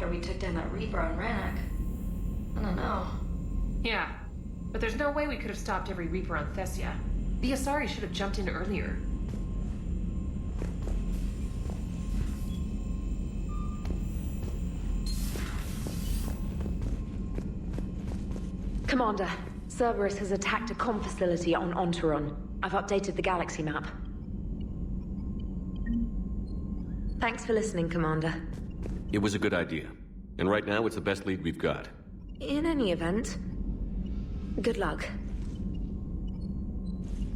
after we took down that Reaper on Rannoch. I don't know. Yeah, but there's no way we could have stopped every Reaper on Tessia. The Asari should have jumped in earlier. Commander, Cerberus has attacked a comm facility on Ontaron. I've updated the galaxy map. Thanks for listening, Commander. It was a good idea. And right now, it's the best lead we've got. In any event, good luck.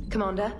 Commander?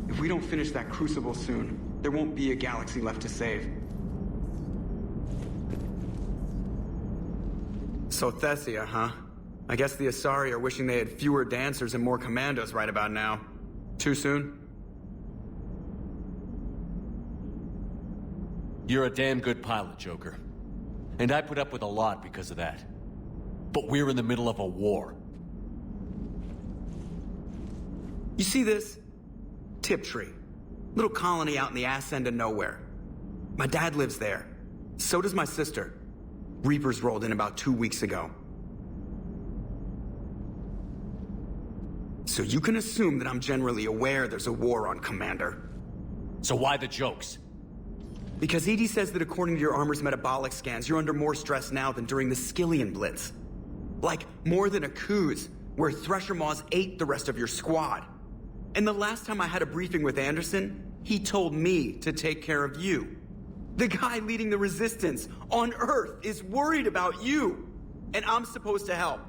If we don't finish that crucible soon, there won't be a galaxy left to save. So Tessia, huh? I guess the Asari are wishing they had fewer dancers and more commandos right about now. Too soon? You're a damn good pilot, Joker. And I put up with a lot because of that. But we're in the middle of a war. You see this? Tiptree. Little colony out in the ass end of nowhere. My dad lives there. So does my sister. Reapers rolled in about 2 weeks ago. So you can assume that I'm generally aware there's a war on, Commander. So why the jokes? Because EDI says that according to your armor's metabolic scans, you're under more stress now than during the Skillian Blitz. Like, more than a Kuz, where Thresher Maws ate the rest of your squad. And the last time I had a briefing with Anderson, he told me to take care of you. The guy leading the resistance on Earth is worried about you, and I'm supposed to help.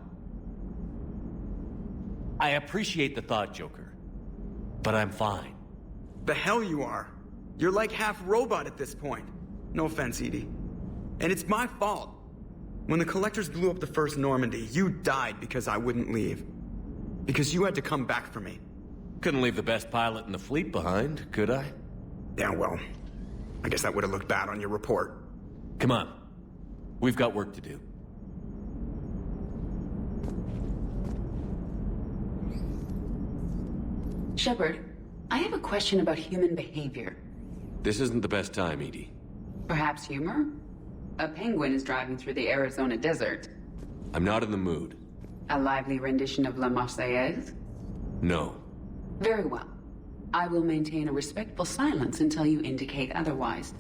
I appreciate the thought, Joker. But I'm fine. The hell you are. You're like half robot at this point. No offense, EDI. And it's my fault. When the Collectors blew up the first Normandy, you died because I wouldn't leave. Because you had to come back for me. Couldn't leave the best pilot in the fleet behind, could I? Yeah, well, I guess that would have looked bad on your report. Come on. We've got work to do. Shepard, I have a question about human behavior. This isn't the best time, EDI. Perhaps humor? A penguin is driving through the Arizona desert. I'm not in the mood. A lively rendition of La Marseillaise? No. Very well. I will maintain a respectful silence until you indicate otherwise.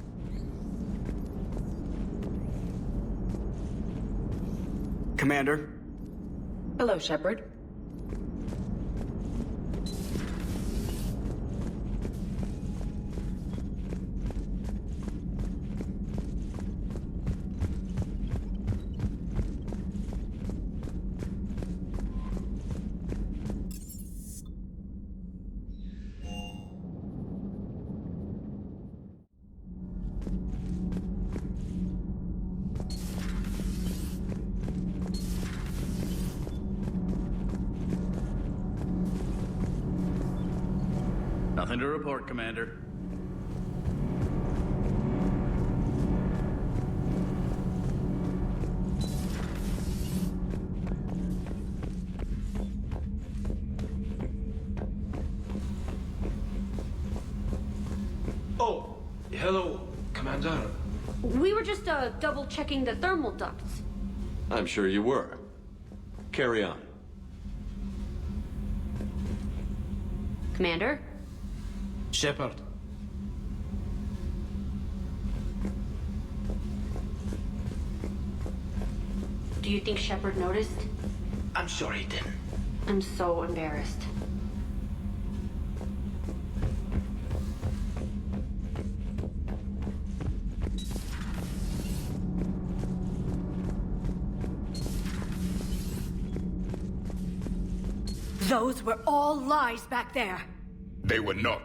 Commander? Hello, Shepard. Nothing to report, Commander. Oh, hello, Commander. We were just double-checking the thermal ducts. I'm sure you were. Carry on. Commander? Shepard. Do you think Shepard noticed? I'm sure he didn't. I'm so embarrassed. Those were all lies back there. They were not.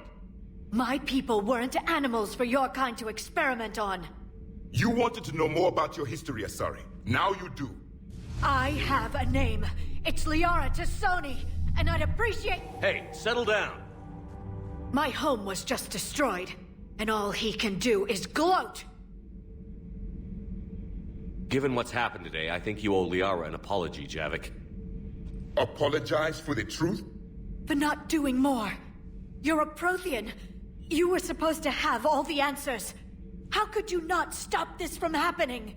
My people weren't animals for your kind to experiment on. You wanted to know more about your history, Asari. Now you do. I have a name. It's Liara Tassoni, and I'd appreciate... Hey, settle down. My home was just destroyed, and all he can do is gloat. Given what's happened today, I think you owe Liara an apology, Javik. Apologize for the truth? For not doing more. You're a Prothean. You were supposed to have all the answers. How could you not stop this from happening?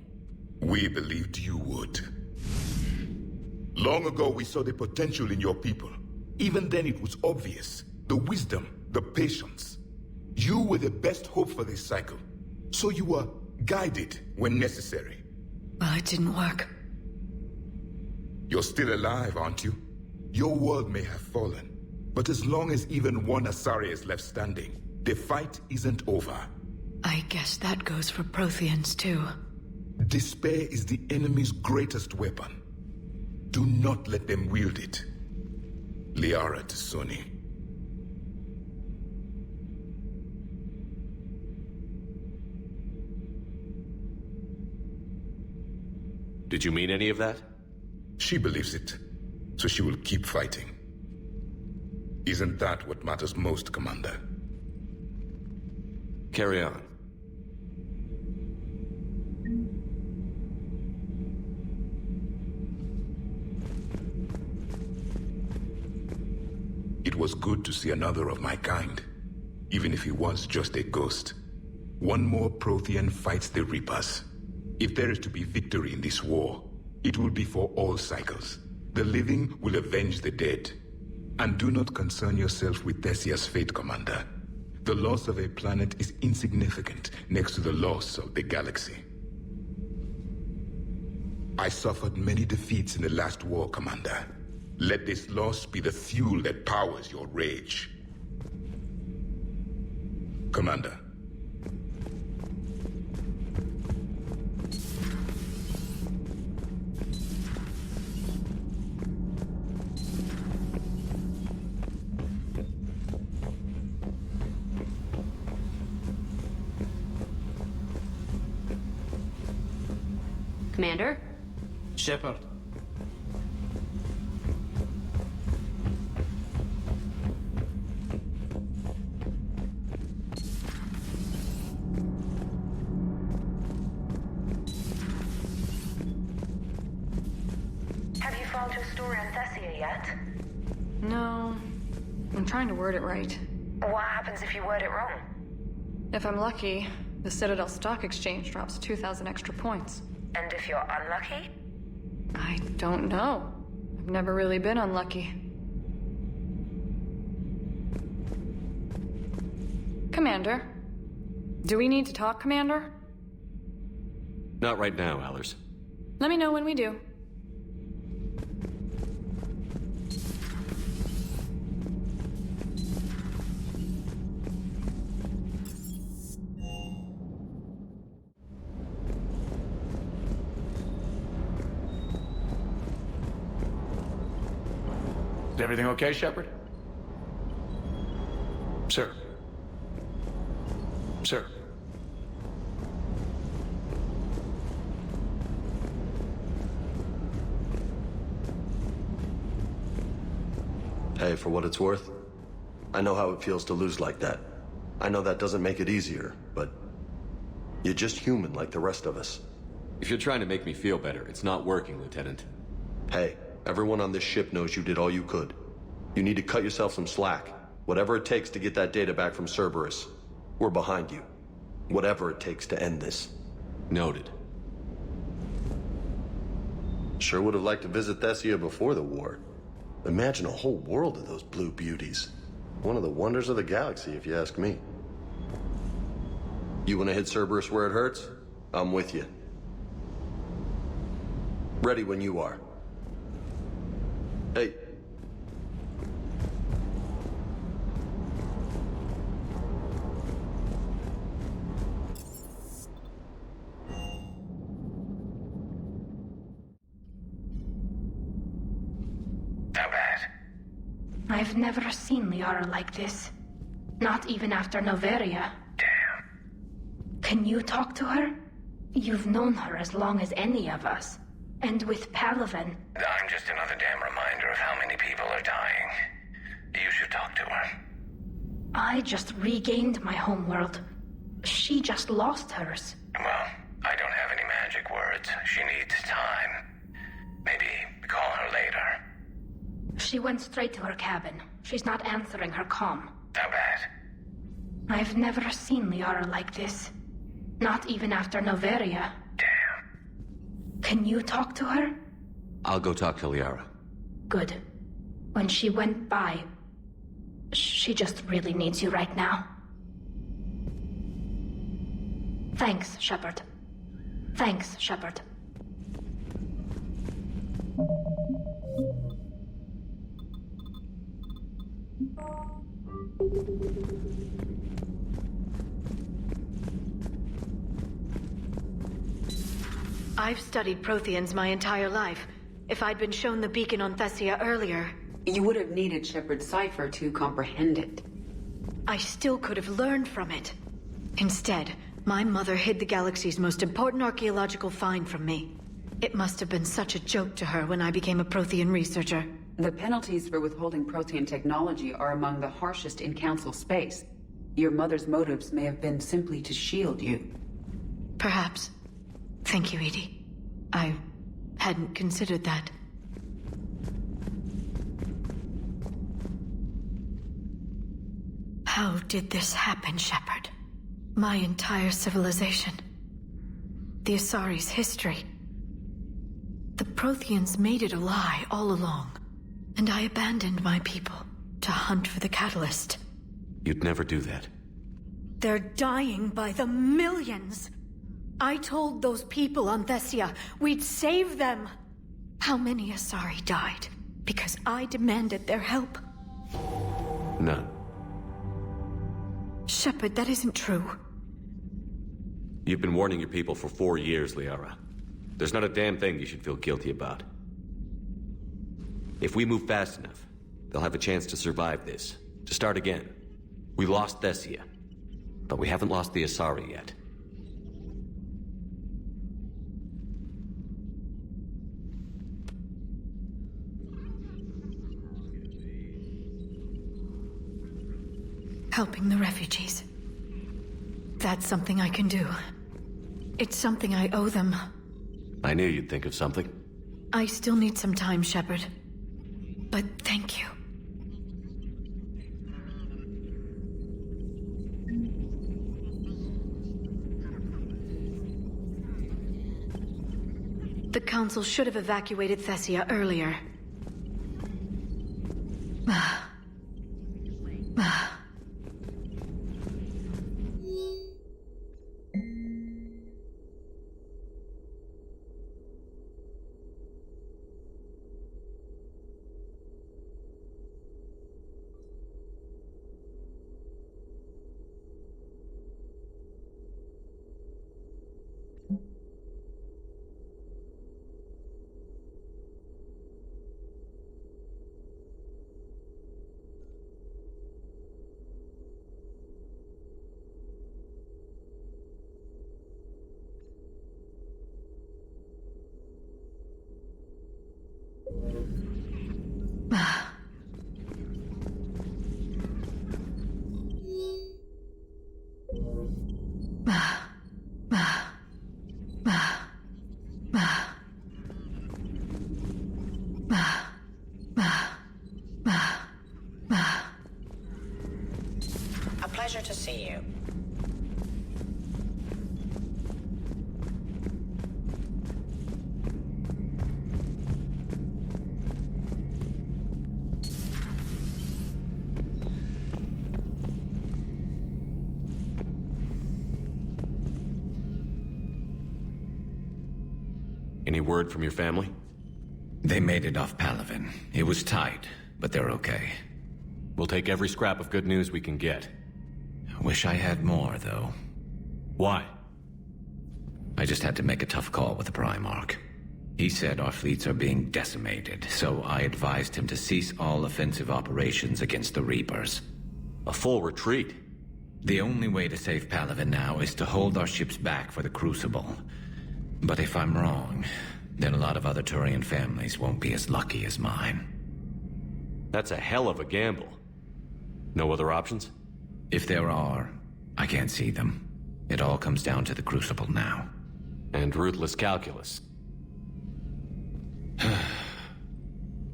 We believed you would. Long ago, we saw the potential in your people. Even then, it was obvious. The wisdom, the patience. You were the best hope for this cycle. So you were guided when necessary. Well, it didn't work. You're still alive, aren't you? Your world may have fallen. But as long as even one Asari is left standing, the fight isn't over. I guess that goes for Protheans, too. Despair is the enemy's greatest weapon. Do not let them wield it. Liara Tassoni. Did you mean any of that? She believes it, so she will keep fighting. Isn't that what matters most, Commander? Carry on. It was good to see another of my kind, even if he was just a ghost. One more Prothean fights the Reapers. If there is to be victory in this war, it will be for all cycles. The living will avenge the dead. And do not concern yourself with Tessia's fate, Commander. The loss of a planet is insignificant next to the loss of the galaxy. I suffered many defeats in the last war, Commander. Let this loss be the fuel that powers your rage. Commander. Commander? Shepard. Have you filed your story on Tessia yet? No. I'm trying to word it right. What happens if you word it wrong? If I'm lucky, the Citadel Stock Exchange drops 2,000 extra points. And if you're unlucky? I don't know. I've never really been unlucky. Commander? Do we need to talk, Commander? Not right now, Allers. Let me know when we do. Is everything okay, Shepard? Sir. Sir. Hey, for what it's worth, I know how it feels to lose like that. I know that doesn't make it easier, but you're just human like the rest of us. If you're trying to make me feel better, it's not working, Lieutenant. Hey, everyone on this ship knows you did all you could. You need to cut yourself some slack. Whatever it takes to get that data back from Cerberus. We're behind you. Whatever it takes to end this. Noted. Sure would have liked to visit Tessia before the war. Imagine a whole world of those blue beauties. One of the wonders of the galaxy, if you ask me. You want to hit Cerberus where it hurts? I'm with you. Ready when you are. Hey. How bad? I've never seen Liara like this. Not even after Noveria. Damn. Can you talk to her? You've known her as long as any of us. And with Palaven. I'm just another damn reminder of how many people are dying. You should talk to her. I just regained my homeworld. She just lost hers. Well, I don't have any magic words. She needs time. Maybe call her later. She went straight to her cabin. She's not answering her comm. How bad? I've never seen Liara like this. Not even after Noveria. Damn. Can you talk to her? I'll go talk to Liara. Good. When she went by, she just really needs you right now. Thanks, Shepard. Thanks, Shepard. I've studied Protheans my entire life. If I'd been shown the beacon on Tessia earlier... You would have needed Shepard's cipher to comprehend it. I still could have learned from it. Instead, my mother hid the galaxy's most important archaeological find from me. It must have been such a joke to her when I became a Prothean researcher. The penalties for withholding Prothean technology are among the harshest in Council space. Your mother's motives may have been simply to shield you. Perhaps. Thank you, Edie. I hadn't considered that. How did this happen, Shepard? My entire civilization. The Asari's history. The Protheans made it a lie all along, and I abandoned my people to hunt for the catalyst. You'd never do that. They're dying by the millions! I told those people on Tessia we'd save them! How many Asari died because I demanded their help? None. Shepard, that isn't true. You've been warning your people for 4 years, Liara. There's not a damn thing you should feel guilty about. If we move fast enough, they'll have a chance to survive this, to start again. We lost Tessia, but we haven't lost the Asari yet. Helping the refugees. That's something I can do. It's something I owe them. I knew you'd think of something. I still need some time, Shepard. But thank you. The Council should have evacuated Tessia earlier. A pleasure to see you. Any word from your family? They made it off Palaven. It was tight, but they're okay. We'll take every scrap of good news we can get. Wish I had more, though. Why? I just had to make a tough call with the Primarch. He said our fleets are being decimated, so I advised him to cease all offensive operations against the Reapers. A full retreat? The only way to save Palaven now is to hold our ships back for the Crucible. But if I'm wrong, then a lot of other Turian families won't be as lucky as mine. That's a hell of a gamble. No other options? If there are, I can't see them. It all comes down to the Crucible now. And ruthless calculus.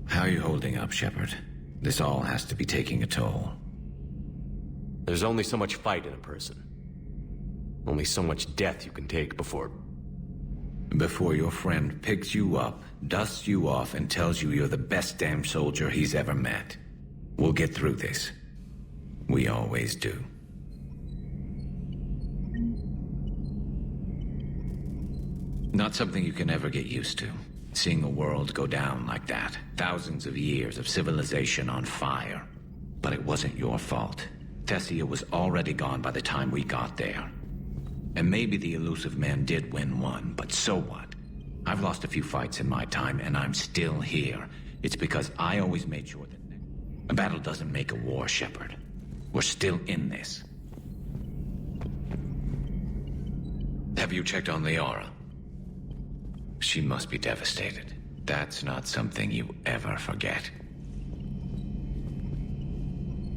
How are you holding up, Shepard? This all has to be taking a toll. There's only so much fight in a person. Only so much death you can take before... Before your friend picks you up, dusts you off, and tells you you're the best damn soldier he's ever met. We'll get through this. We always do. Not something you can ever get used to. Seeing a world go down like that. Thousands of years of civilization on fire. But it wasn't your fault. Tessia was already gone by the time we got there. And maybe the elusive man did win one, but so what? I've lost a few fights in my time, and I'm still here. It's because I always made sure that a battle doesn't make a war, Shepard. We're still in this. Have you checked on Liara? She must be devastated. That's not something you ever forget.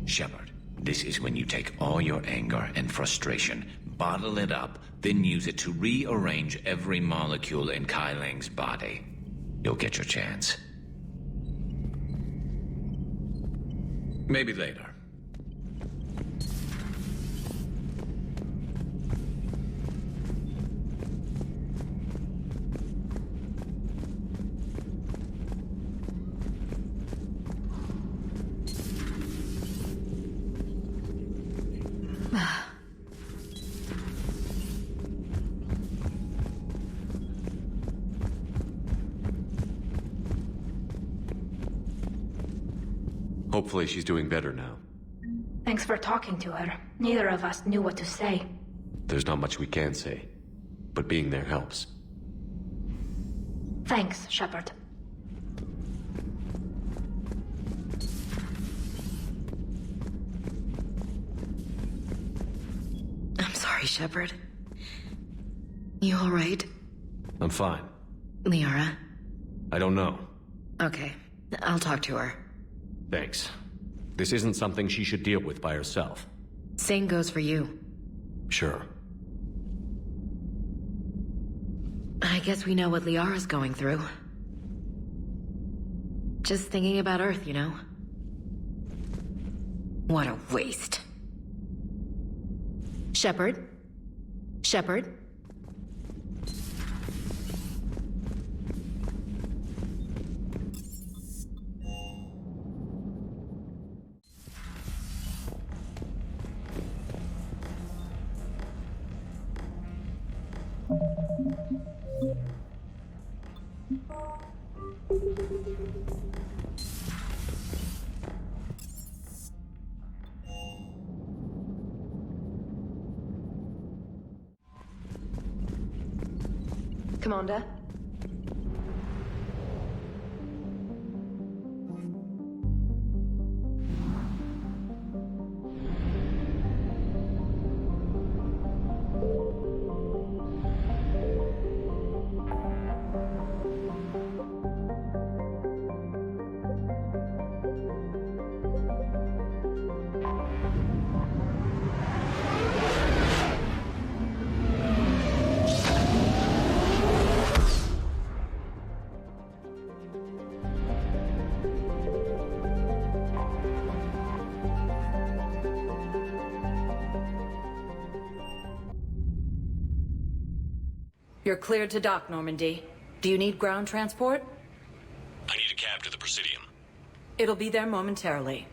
Shepard, this is when you take all your anger and frustration, bottle it up, then use it to rearrange every molecule in Kai Leng's body. You'll get your chance. Maybe later. Hopefully she's doing better now. Thanks for talking to her. Neither of us knew what to say. There's not much we can say, but being there helps. Thanks, Shepard. I'm sorry, Shepard. You all right? I'm fine. Liara? I don't know. Okay, I'll talk to her. Thanks. This isn't something she should deal with by herself. Same goes for you. Sure. I guess we know what Liara's going through. Just thinking about Earth, you know? What a waste. Shepard? Shepard? Commander? You're cleared to dock, Normandy. Do you need ground transport? I need a cab to the Presidium. It'll be there momentarily.